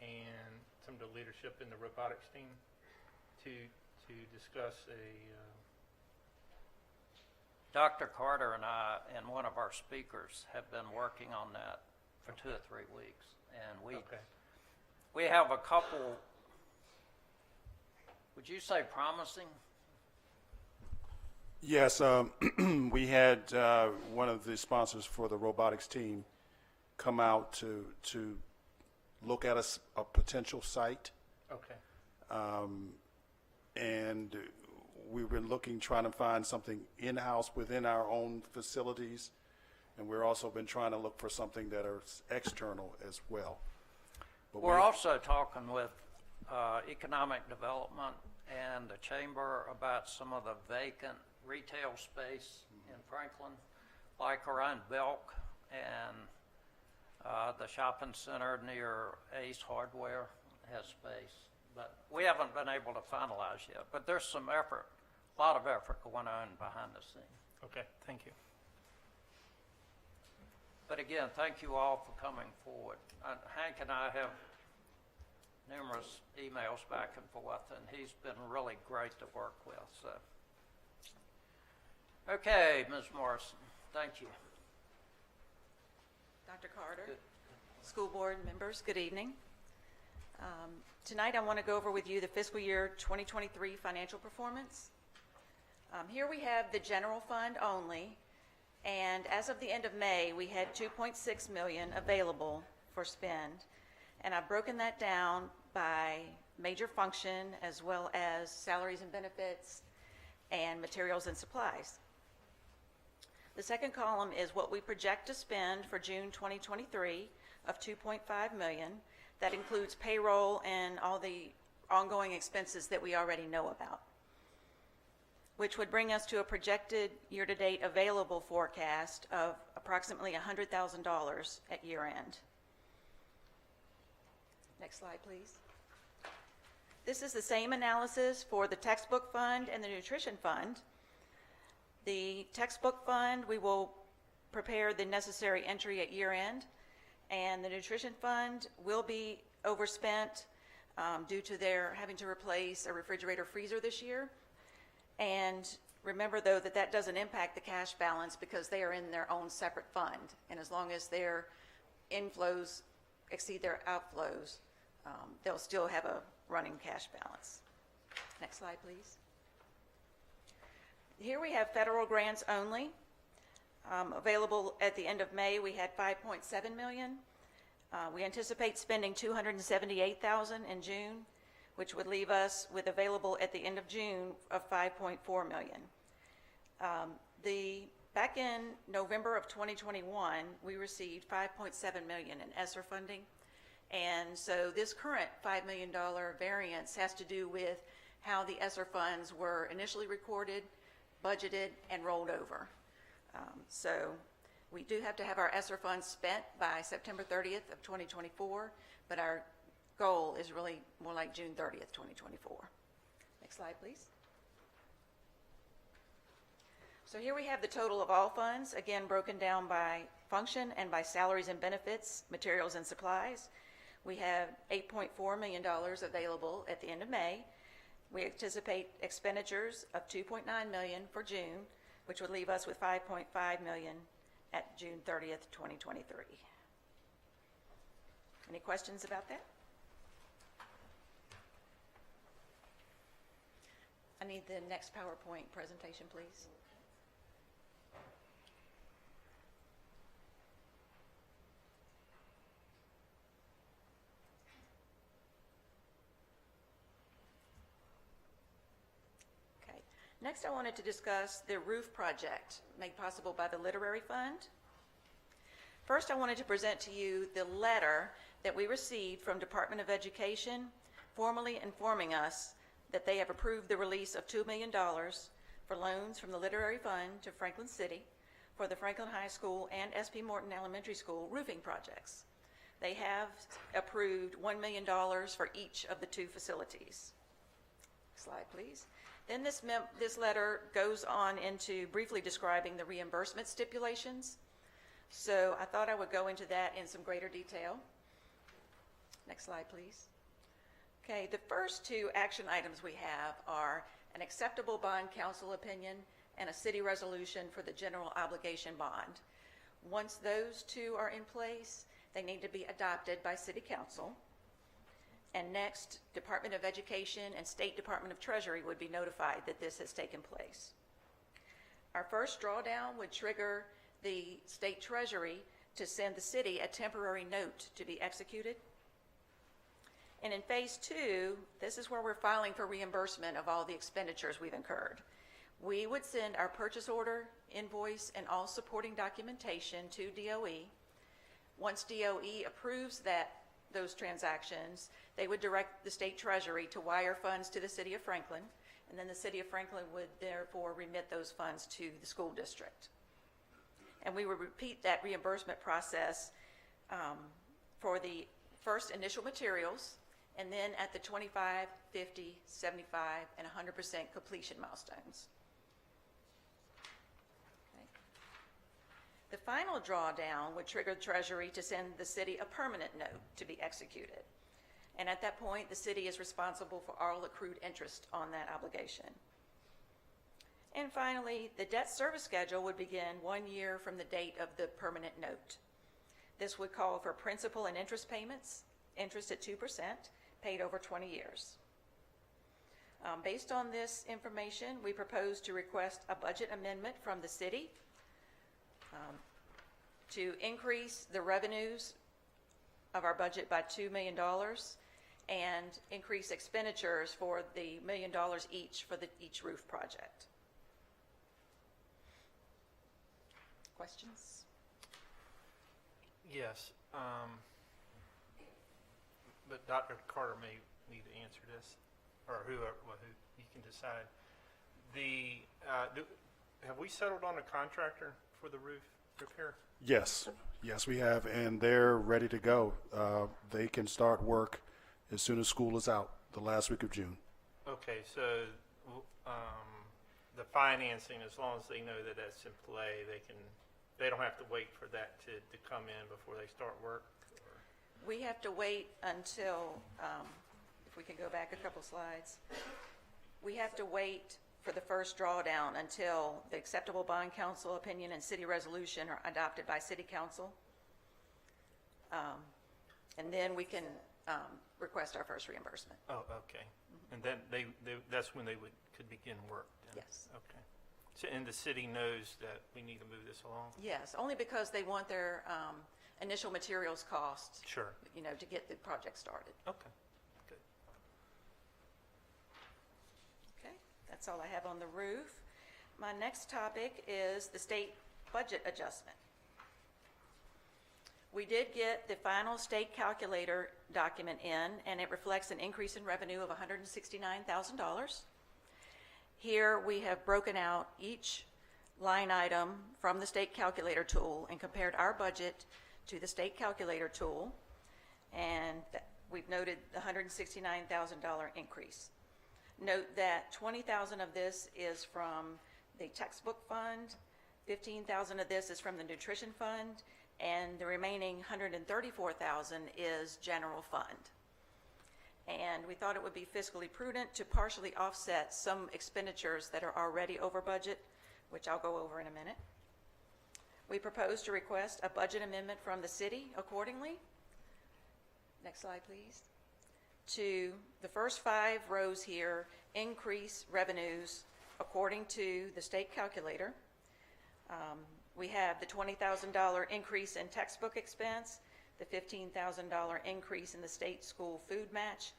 and some of the leadership in the robotics team to discuss Dr. Carter and I and one of our speakers have been working on that for 2 or 3 weeks, and we have a couple. Would you say promising? Yes, we had one of the sponsors for the robotics team come out to look at a potential site. Okay. And we've been trying to find something in-house within our own facilities, and we're also been trying to look for something that is external as well. But We're also talking with economic development and the chamber about some of the vacant retail space in Franklin, like around Belk and the shopping center near Ace Hardware has space. But we haven't been able to finalize yet. But there's some effort, a lot of effort going on behind the scenes. Okay, thank you. But again, thank you all for coming forward. Hank and I have numerous emails back and forth, and he's been really great to work with. So, okay, Ms. Morrison, thank you. Dr. Carter, school board members, good evening. Tonight, I want to go over with you the fiscal year 2023 financial performance. Here we have the general fund only, and as of the end of May, we had $2.6 million available for spend, and I've broken that down by major function as well as salaries and benefits and materials and supplies. The second column is what we project to spend for June 2023 of $2.5 million. That includes payroll and all the ongoing expenses that we already know about, which would bring us to a projected year-to-date available forecast of approximately $100,000 at year-end. Next slide, please. This is the same analysis for the textbook fund and the nutrition fund. The textbook fund, we will prepare the necessary entry at year-end, and the nutrition fund will be overspent due to their having to replace a refrigerator freezer this year. And remember, though, that that doesn't impact the cash balance because they are in their own separate fund. And as long as their inflows exceed their outflows, they'll still have a running cash balance. Next slide, please. Here we have federal grants only. Available at the end of May, we had $5.7 million. We anticipate spending $278,000 in June, which would leave us with available at the end of June of $5.4 million. Back in November of 2021, we received $5.7 million in ESSER funding. And so this current $5 million variance has to do with how the ESSER funds were initially recorded, budgeted, and rolled over. So we do have to have our ESSER funds spent by September 30th of 2024, but our goal is really more like June 30th, 2024. Next slide, please. So here we have the total of all funds, again broken down by function and by salaries and benefits, materials and supplies. We have $8.4 million available at the end of May. We anticipate expenditures of $2.9 million for June, which would leave us with $5.5 million at June 30th, 2023. Any questions about that? I need the next PowerPoint presentation, please. Next, I wanted to discuss the roof project made possible by the Literary Fund. First, I wanted to present to you the letter that we received from Department of Education formally informing us that they have approved the release of $2 million for loans from the Literary Fund to Franklin City for the Franklin High School and S.P. Morton Elementary School roofing projects. They have approved $1 million for each of the two facilities. Slide, please. Then this letter goes on into briefly describing the reimbursement stipulations. So I thought I would go into that in some greater detail. Next slide, please. Okay, the first two action items we have are an acceptable bond council opinion and a city resolution for the general obligation bond. Once those two are in place, they need to be adopted by City Council. And next, Department of Education and State Department of Treasury would be notified that this has taken place. Our first drawdown would trigger the State Treasury to send the city a temporary note to be executed. And in phase two, this is where we're filing for reimbursement of all the expenditures we've incurred. We would send our purchase order, invoice, and all supporting documentation to DOE. Once DOE approves those transactions, they would direct the State Treasury to wire funds to the City of Franklin, and then the City of Franklin would therefore remit those funds to the school district. And we would repeat that reimbursement process for the first initial materials, and then at the 25, 50, 75, and 100% completion milestones. The final drawdown would trigger the Treasury to send the city a permanent note to be executed. And at that point, the city is responsible for all accrued interest on that obligation. And finally, the debt service schedule would begin 1 year from the date of the permanent note. This would call for principal and interest payments, interest at 2%, paid over 20 years. Based on this information, we propose to request a budget amendment from the city to increase the revenues of our budget by $2 million and increase expenditures for the $1 million each for each roof project. Questions? Yes, but Dr. Carter may need to answer this, or whoever, well, who you can decide. Have we settled on a contractor for the roof repair? Yes, yes, we have, and they're ready to go. They can start work as soon as school is out, the last week of June. Okay, so the financing, as long as they know that that's in play, they don't have to wait for that to come in before they start work? Or? We have to wait until, if we can go back a couple slides, we have to wait for the first drawdown until the acceptable bond council opinion and city resolution are adopted by city council. And then we can request our first reimbursement. Oh, okay. And then that's when they could begin work then? Yes. Okay. So, and the city knows that we need to move this along? Yes, only because they want their initial materials cost, Sure. to get the project started. Okay. Good. Okay, that's all I have on the roof. My next topic is the state budget adjustment. We did get the final state calculator document in, and it reflects an increase in revenue of $169,000. Here we have broken out each line item from the state calculator tool and compared our budget to the state calculator tool, and we've noted the $169,000 increase. Note that $20,000 of this is from the textbook fund, $15,000 of this is from the nutrition fund, and the remaining $134,000 is general fund. And we thought it would be fiscally prudent to partially offset some expenditures that are already over budget, which I'll go over in a minute. We propose to request a budget amendment from the city accordingly. Next slide, please. To the first 5 rows here, increase revenues according to the state calculator. We have the $20,000 increase in textbook expense, the $15,000 increase in the state school food match,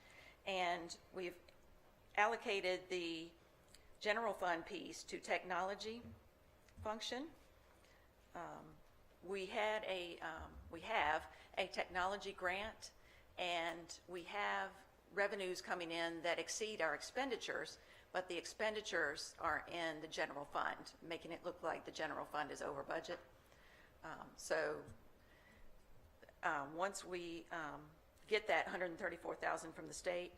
and we've allocated the general fund piece to technology function. We have a technology grant, and we have revenues coming in that exceed our expenditures, but the expenditures are in the general fund, making it look like the general fund is over budget. Once we get that $134,000 from the state,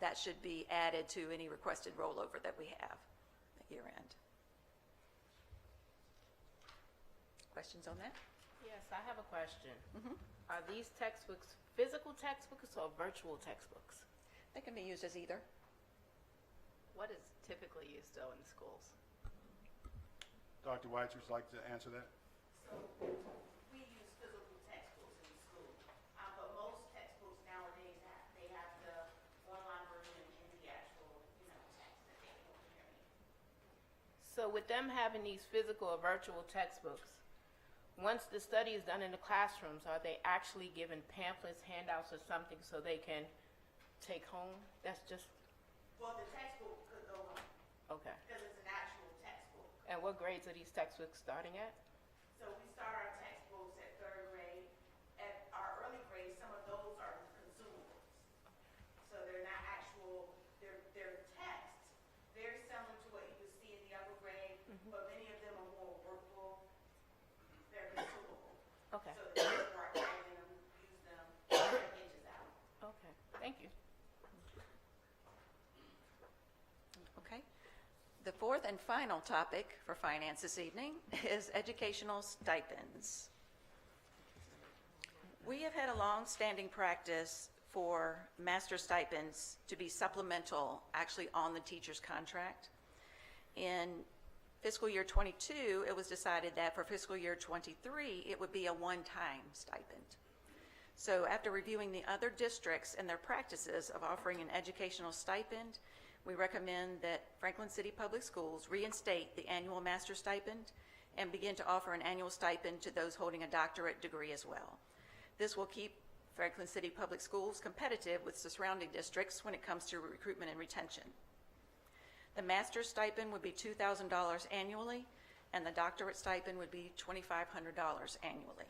that should be added to any requested rollover that we have at year end. Questions on that? Yes, I have a question. Mm-hmm. Are these textbooks physical textbooks or virtual textbooks? They can be used as either. What is typically used, though, in the schools? Dr. White, would you like to answer that? So we use physical textbooks in school, but most textbooks nowadays they have the online version and the actual text that they can carry. So with them having these physical or virtual textbooks, once the study is done in the classrooms, are they actually given pamphlets, handouts, or something so they can take home? That's just... Well, the textbook could go home. Okay. Because it's an actual textbook. And what grades are these textbooks starting at? So we start our textbooks at 3rd grade. At our early grades, some of those are consumables. So they're not actual, they're texts, very similar to what you would see in the upper grade, but many of them are more workable. They're consumable. Okay. So they can work in them, use them, take inches out. Okay, thank you. Okay. The fourth and final topic for finance this evening is educational stipends. We have had a long-standing practice for master stipends to be supplemental, actually on the teacher's contract. In fiscal year 22, it was decided that for fiscal year 23, it would be a one-time stipend. So after reviewing the other districts and their practices of offering an educational stipend, we recommend that Franklin City Public Schools reinstate the annual master's stipend and begin to offer an annual stipend to those holding a doctorate degree as well. This will keep Franklin City Public Schools competitive with the surrounding districts when it comes to recruitment and retention. The master's stipend would be $2,000 annually, and the doctorate stipend would be $2,500 annually.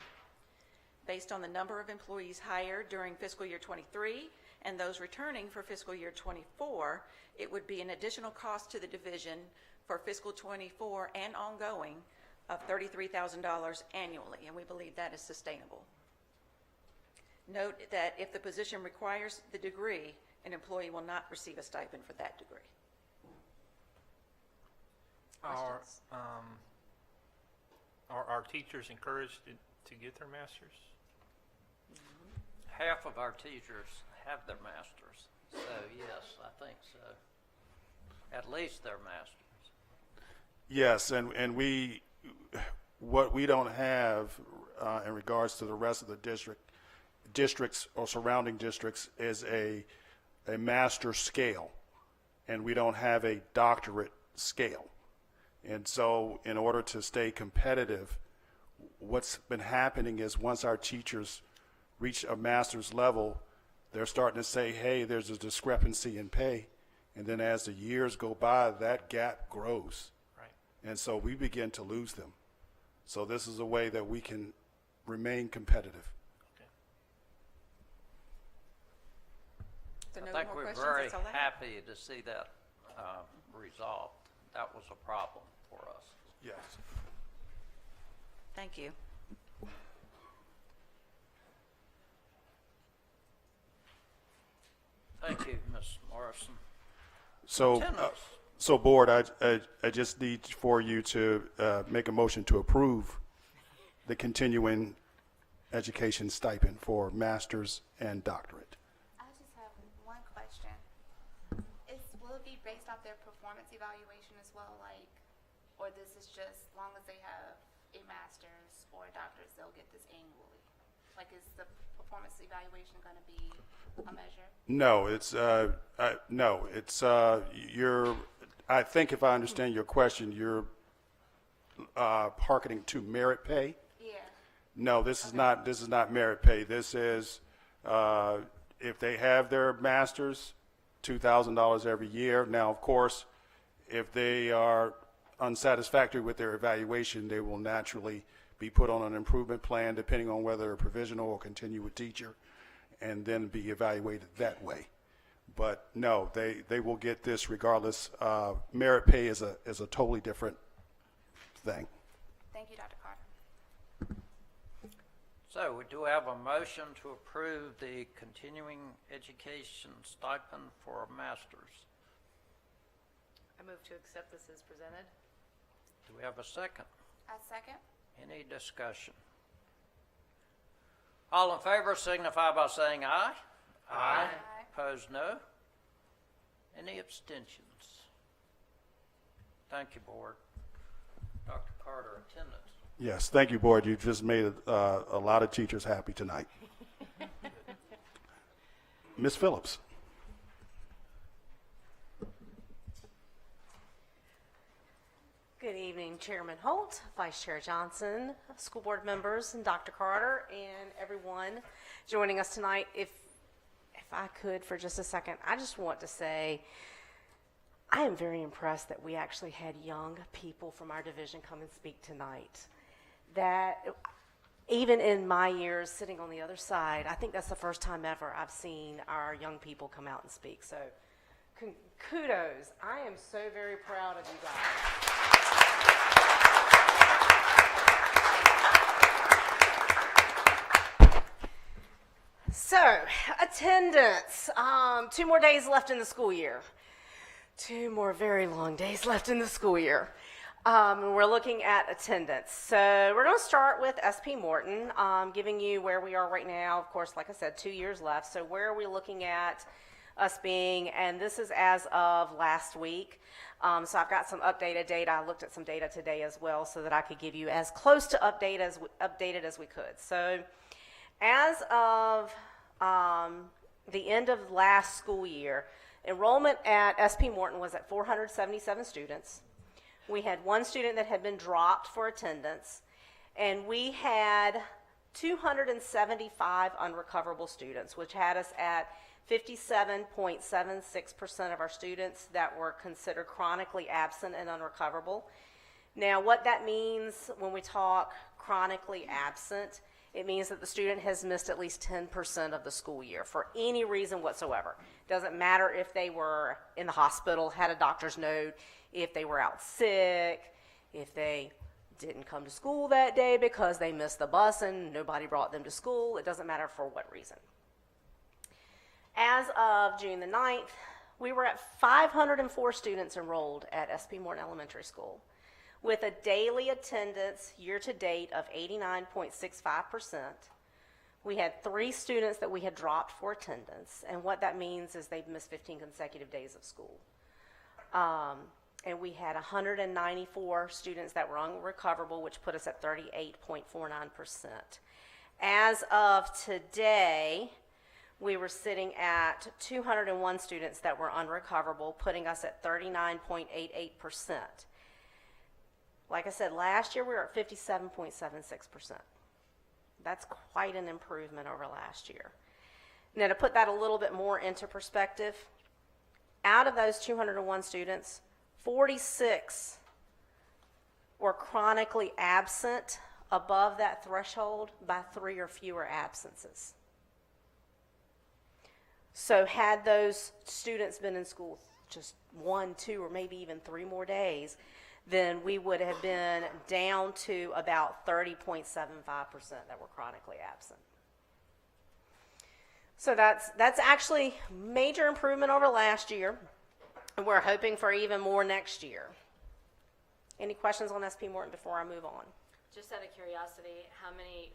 Based on the number of employees hired during fiscal year 23 and those returning for fiscal year 24, it would be an additional cost to the division for fiscal 24 and ongoing of $33,000 annually, and we believe that is sustainable. Note that if the position requires the degree, an employee will not receive a stipend for that degree. Questions? Are teachers encouraged to get their masters? Half of our teachers have their masters, so yes, I think so. At least their masters. Yes, and what we don't have in regards to the rest of the districts or surrounding districts is a master scale, and we don't have a doctorate scale. And so in order to stay competitive, what's been happening is once our teachers reach a master's level, they're starting to say, hey, there's a discrepancy in pay. And then as the years go by, that gap grows. Right. And so we begin to lose them. So this is a way that we can remain competitive. So no I think more we're questions? very That's all I have. happy to see that resolved. That was a problem for us. Yes. Thank you. Thank you, Ms. Morrison. So, Attendance. so board, I just need for you to make a motion to approve the continuing education stipend for master's and doctorate. I just have one question. Will it be based off their performance evaluation as well, like, or this is just long as they have a master's or a doctorate, they'll get this annually? Like, is the performance evaluation going to be a measure? No, it's you're. I think if I understand your question, you're hearkening to merit pay. Yeah. No, this is not. This is not merit pay. This is if they have their masters, $2,000 every year. Now, of course, if they are unsatisfactory with their evaluation, they will naturally be put on an improvement plan, depending on whether they're provisional or continuing teacher, and then be evaluated that way. But no, they will get this regardless. Merit pay is a totally different thing. Thank you, Dr. Carter. So we do have a motion to approve the continuing education stipend for masters. I move to accept this as presented. Do we have a second? I second. Any discussion? All in favor signify by saying aye. Aye. Opposed, no. Any abstentions? Thank you, board. Dr. Carter, attendance. Yes, thank you, board. You just made a lot of teachers happy tonight. Ms. Phillips. Good evening, Chairman Holt, Vice Chair Johnson, school board members, and Dr. Carter, and everyone joining us tonight. If I could for just a second, I just want to say I am very impressed that we actually had young people from our division come and speak tonight. That even in my years sitting on the other side, I think that's the first time ever I've seen our young people come out and speak. So kudos. I am so very proud of you guys. So, attendance. 2 more days left in the school year. 2 more very long days left in the school year. We're looking at attendance. So, we're going to start with SP Morton, giving you where we are right now. Of course, like I said, 2 years left. So, where are we looking at us being? And this is as of last week. So, I've got some updated data. I looked at some data today as well so that I could give you as close to updated as we could. So, As of the end of last school year, enrollment at SP Morton was at 477 students. We had one student that had been dropped for attendance, and we had 275 unrecoverable students, which had us at 57.76% of our students that were considered chronically absent and unrecoverable. Now, what that means when we talk chronically absent, it means that the student has missed at least 10% of the school year for any reason whatsoever. Doesn't matter if they were in the hospital, had a doctor's note, if they were out sick, if they didn't come to school that day because they missed the bus and nobody brought them to school. It doesn't matter for what reason. As of June the 9th, we were at 504 students enrolled at SP Morton Elementary School, with a daily attendance year-to-date of 89.65%. We had 3 students that we had dropped for attendance, and what that means is they've missed 15 consecutive days of school. And we had 194 students that were unrecoverable, which put us at 38.49%. As of today, we were sitting at 201 students that were unrecoverable, putting us at 39.88%. Like I said, last year we were at 57.76%. That's quite an improvement over last year. Now, to put that a little bit more into perspective, out of those 201 students, 46 were chronically absent above that threshold by 3 or fewer absences. So had those students been in school just 1, 2, or maybe even 3 more days, then we would have been down to about 30.75% that were chronically absent. So that's actually major improvement over last year, and we're hoping for even more next year. Any questions on SP Morton before I move on? Just out of curiosity, how many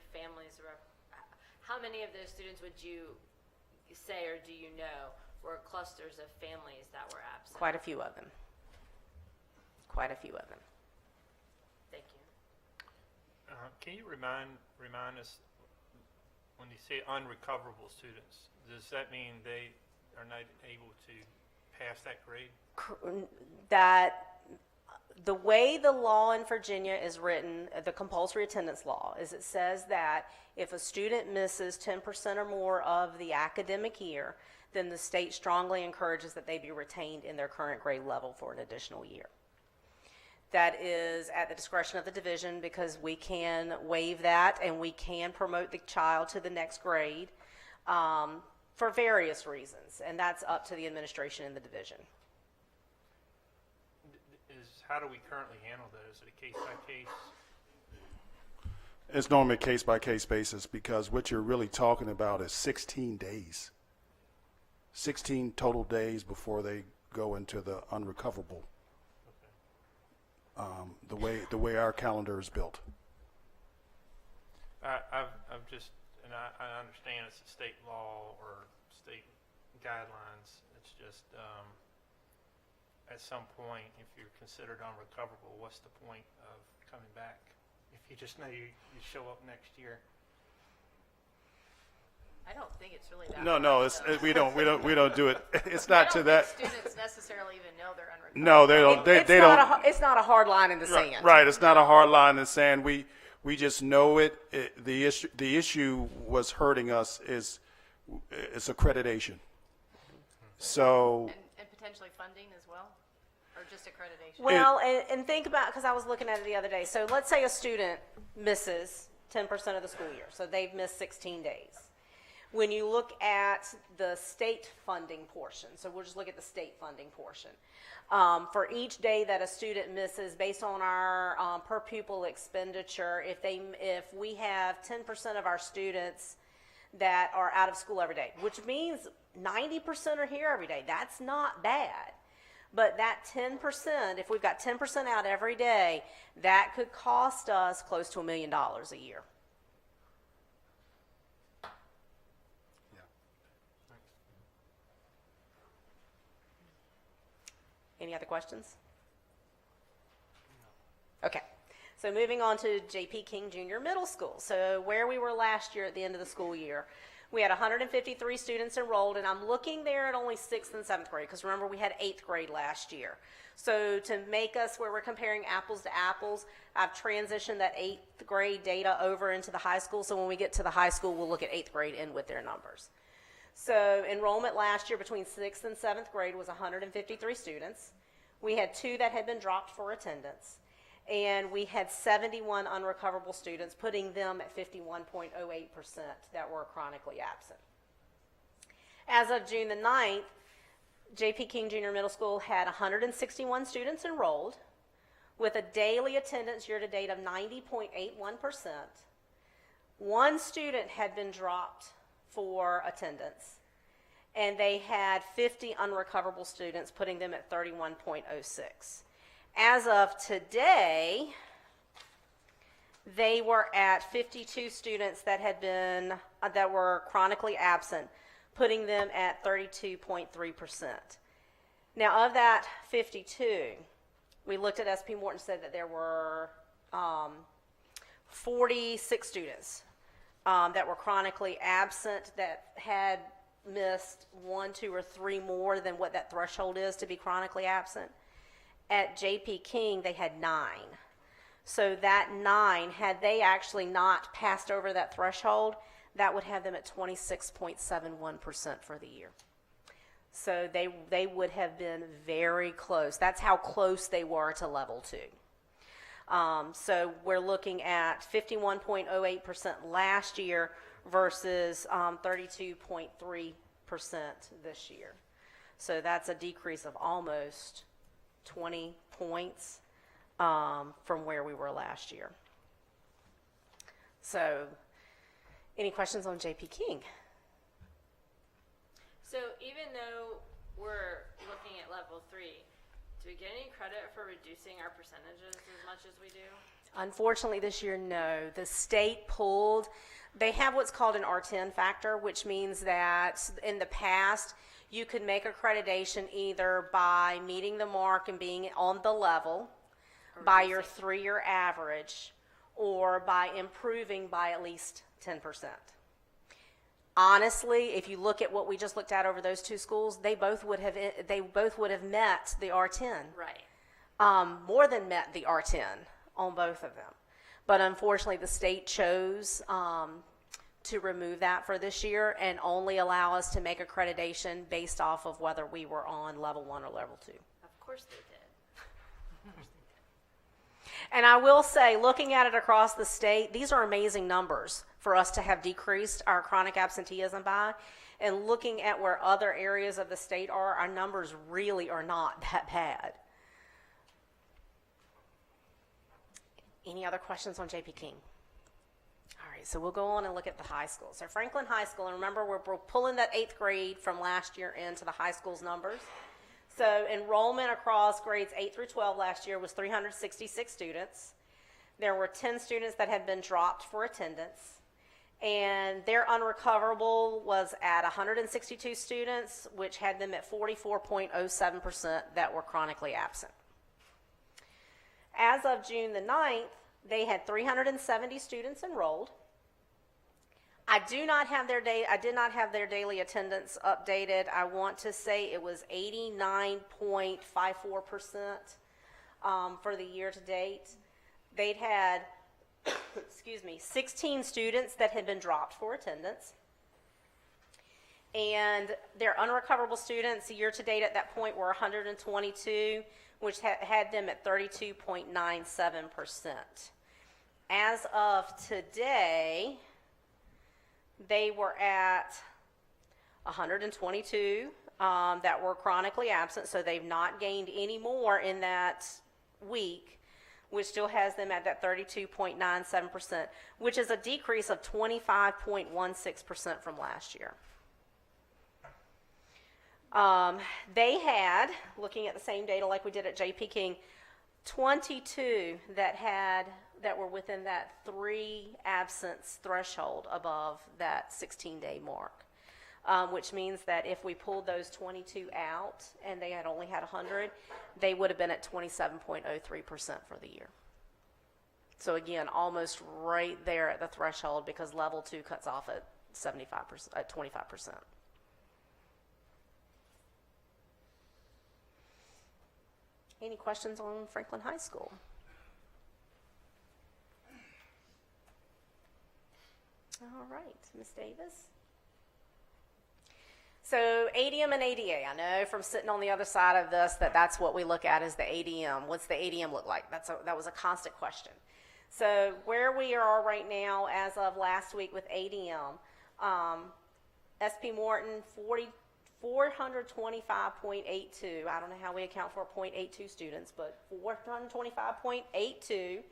of those students would you say, or do you know, were clusters of families that were absent? Quite a few of them. Quite a few of them. Thank you. Can you remind us, when you say unrecoverable students, does that mean they are not able to pass that grade? That the way the law in Virginia is written, the compulsory attendance law, is it says that if a student misses 10% or more of the academic year, then the state strongly encourages that they be retained in their current grade level for an additional year. That is at the discretion of the division, because we can waive that and we can promote the child to the next grade for various reasons, and that's up to the administration in the division. How do we currently handle that? Is it a case by case? It's normally a case-by-case basis, because what you're really talking about is 16 days. 16 total days before they go into the unrecoverable. The way our calendar is built. I've just, and I understand it's a state law or state guidelines. It's just, at some point, if you're considered unrecoverable, what's the point of coming back? If you just know you show up next year. I don't think it's really that. No, we don't do it. It's I not don't to that. think students necessarily even know they're unrecoverable. No, they don't. They don't. It's not a hard line in the sand. Right. It's not a hard line in the sand. We just know it. The issue was hurting us is it's accreditation. So. And potentially funding as well, or just accreditation. Well, and think about, because I was looking at it the other day. So let's say a student misses 10% of the school year, so they've missed 16 days. When you look at the state funding portion, so we'll just look at the state funding portion. For each day that a student misses, based on our per pupil expenditure, if we have 10% of our students that are out of school every day, which means 90% are here every day, that's not bad. But that 10%, if we've got 10% out every day, that could cost us close to $1 million a year. Any other questions? Okay. So moving on to J.P. King Junior Middle School. So where we were last year at the end of the school year, we had 153 students enrolled, and I'm looking there at only 6th and 7th grade, because remember we had 8th grade last year. So to make us where we're comparing apples to apples, I've transitioned that 8th grade data over into the high school, so when we get to the high school, we'll look at 8th grade in with their numbers. So enrollment last year between 6th and 7th grade was 153 students. We had 2 that had been dropped for attendance, and we had 71 unrecoverable students, putting them at 51.08% that were chronically absent. As of June the 9th, J.P. King Junior Middle School had 161 students enrolled with a daily attendance year-to-date of 90.81%. 1 student had been dropped for attendance, and they had 50 unrecoverable students, putting them at 31.06. As of today, they were at 52 students that had been that were chronically absent, putting them at 32.3%. Now, of that 52, we looked at SP Morton, said that there were 46 students that were chronically absent that had missed 1, 2, or 3 more than what that threshold is to be chronically absent. At J.P. King, they had 9. So that 9, had they actually not passed over that threshold, that would have them at 26.71% for the year. So they would have been very close. That's how close they were to level 2. So we're looking at 51.08% last year versus 32.3% this year. So that's a decrease of almost 20 points from where we were last year. So any questions on J.P. King? So even though we're looking at level 3, do we get any credit for reducing our percentages as much as we do? Unfortunately, this year, no. The state pulled, they have what's called an R10 factor, which means that in the past, you could make accreditation either by meeting the mark and being on the level, by your 3-year average, or by improving by at least 10%. Honestly, if you look at what we just looked at over those 2 schools, they both would have met the R10. Right. More than met the R10 on both of them. But unfortunately, the state chose to remove that for this year and only allow us to make accreditation based off of whether we were on level 1 or level 2. Of course they did. And I will say, looking at it across the state, these are amazing numbers for us to have decreased our chronic absenteeism by. And looking at where other areas of the state are, our numbers really are not that bad. Any other questions on J.P. King? All right, so we'll go on and look at the high school. So Franklin High School, and remember we're pulling that 8th grade from last year into the high school's numbers. So enrollment across grades 8 through 12 last year was 366 students. There were 10 students that had been dropped for attendance, and their unrecoverable was at 162 students, which had them at 44.07% that were chronically absent. As of June the 9th, they had 370 students enrolled. I did not have their daily attendance updated. I want to say it was 89.54% for the year to date. They'd had, 16 students that had been dropped for attendance. And their unrecoverable students year to date at that point were 122, which had them at 32.97%. As of today, they were at 122 that were chronically absent, so they've not gained any more in that week, which still has them at that 32.97%, which is a decrease of 25.16% from last year. They had, looking at the same data like we did at J.P. King, 22 that were within that 3 absence threshold above that 16-day mark, which means that if we pulled those 22 out and they had only had 100, they would have been at 27.03% for the year. So again, almost right there at the threshold because level 2 cuts off at 75%, at 25%. Any questions on Franklin High School? All right, Ms. Davis. So ADM and ADA, I know from sitting on the other side of this that's what we look at as the ADM. What's the ADM look like? That was a constant question. So where we are right now as of last week with ADM, SP Morton 425.82. I don't know how we account for 0.82 students, but 425.82.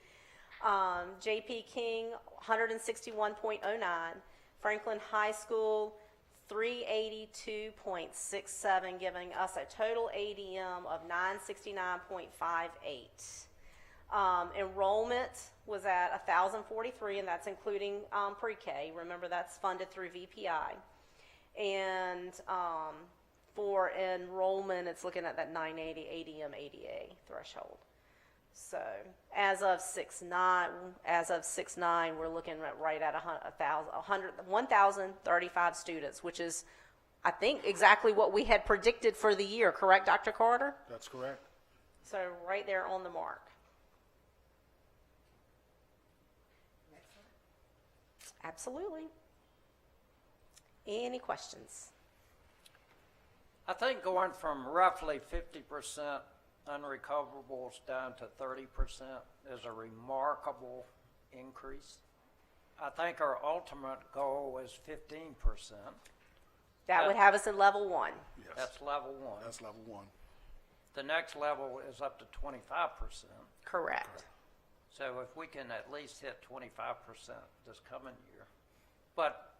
JP King 161.09. Franklin High School 382.67, giving us a total ADM of 969.58. Enrollment was at 1,043, and that's including pre-K. Remember, that's funded through VPI. And for enrollment, it's looking at that 980 ADM ADA threshold. So as of 6/9, we're looking at right at 1,035 students, which is, I think, exactly what we had predicted for the year. Correct, Dr. Carter? That's correct. So right there on the mark. Absolutely. Any questions? I think going from roughly 50% unrecoverables down to 30% is a remarkable increase. I think our ultimate goal is 15%. That would have us in level 1. Yes. That's level 1. That's level 1. The next level is up to 25%. Correct. So if we can at least hit 25% this coming year. But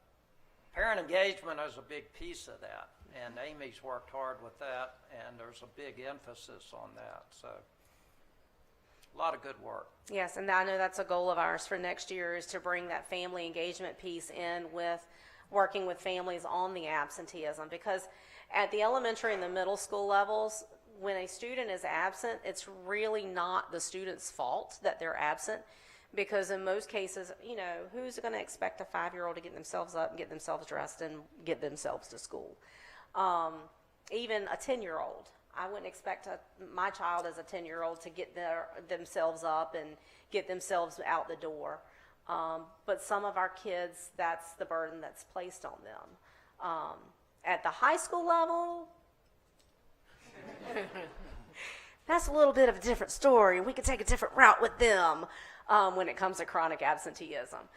parent engagement is a big piece of that, and Amy's worked hard with that, and there's a big emphasis on that. So a lot of good work. Yes, and I know that's a goal of ours for next year is to bring that family engagement piece in with working with families on the absenteeism, because at the elementary and the middle school levels, when a student is absent, it's really not the student's fault that they're absent, because in most cases, you know, who's going to expect a 5-year-old to get themselves up and get themselves dressed and get themselves to school? Even a 10-year-old. I wouldn't expect my child as a 10-year-old to get themselves up and get themselves out the door. But some of our kids, that's the burden that's placed on them. At the high school level, that's a little bit of a different story. We could take a different route with them when it comes to chronic absenteeism.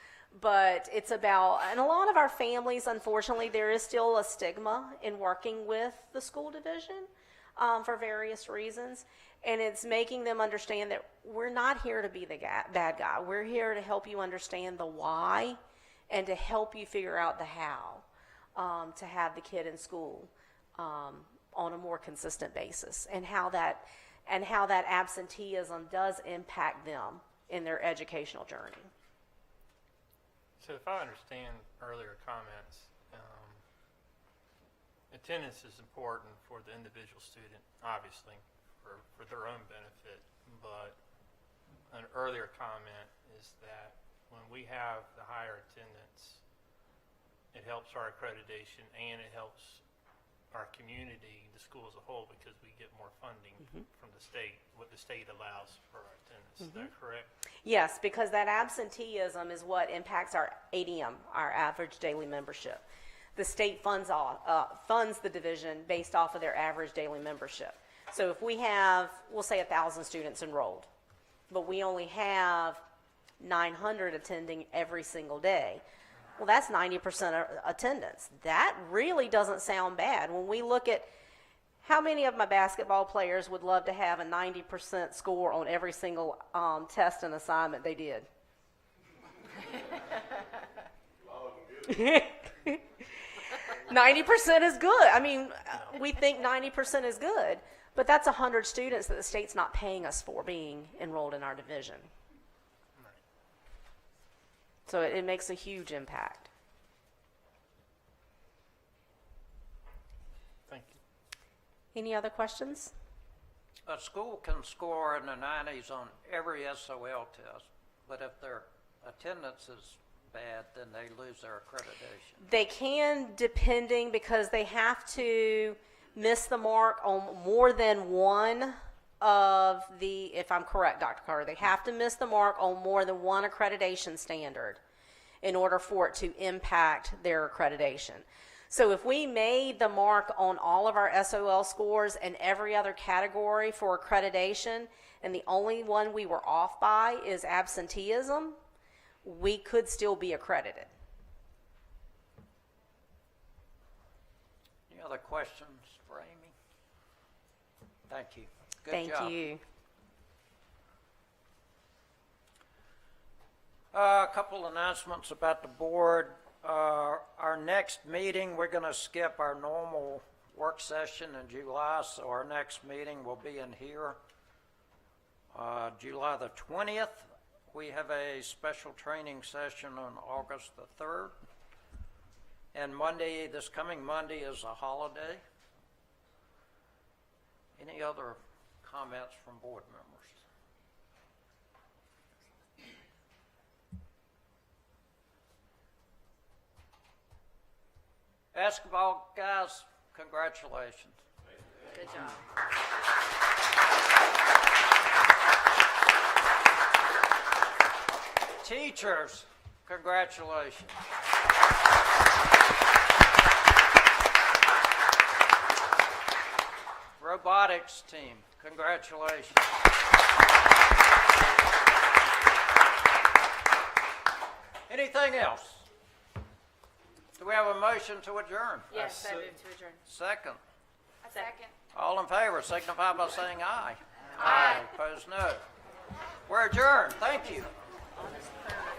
But it's about, and a lot of our families, unfortunately, there is still a stigma in working with the school division for various reasons. And it's making them understand that we're not here to be the bad guy. We're here to help you understand the why and to help you figure out the how to have the kid in school on a more consistent basis, and how that absenteeism does impact them in their educational journey. So if I understand earlier comments, attendance is important for the individual student, obviously, for their own benefit, but an earlier comment is that when we have the higher attendance, it helps our accreditation and it helps our community, the school as a whole, because we get more funding from the state, what the state allows for our attendance. Is that correct? Yes, because that absenteeism is what impacts our ADM, our average daily membership. The state funds the division based off of their average daily membership. So if we have, we'll say 1,000 students enrolled, but we only have 900 attending every single day, well, that's 90% attendance. That really doesn't sound bad. When we look at how many of my basketball players would love to have a 90% score on every single test and assignment they did? 90% is good. I mean, we think 90% is good, but that's 100 students that the state's not paying us for being enrolled in our division. So it makes a huge impact. Thank you. Any other questions? A school can score in the 90s on every SOL test, but if their attendance is bad, then they lose their accreditation. They can, depending, because they have to miss the mark on more than one of the, if I'm correct, Dr. Carter, they have to miss the mark on more than one accreditation standard in order for it to impact their accreditation. So if we made the mark on all of our SOL scores and every other category for accreditation, and the only one we were off by is absenteeism, we could still be accredited. Any other questions for Amy? Thank you. Good Thank job. you. A couple announcements about the board. Our next meeting, we're going to skip our normal work session in July, so our next meeting will be in here. July the 20th, we have a special training session on August the 3rd. And Monday, this coming Monday, is a holiday. Any other comments from board members? Basketball guys, congratulations. Good job. Teachers, congratulations. Robotics team, congratulations. Anything else? Do we have a motion to adjourn? Yes, I move to adjourn. Second. A second. All in favor, signify by saying aye. Aye. Opposed, no. We're adjourned. Thank you.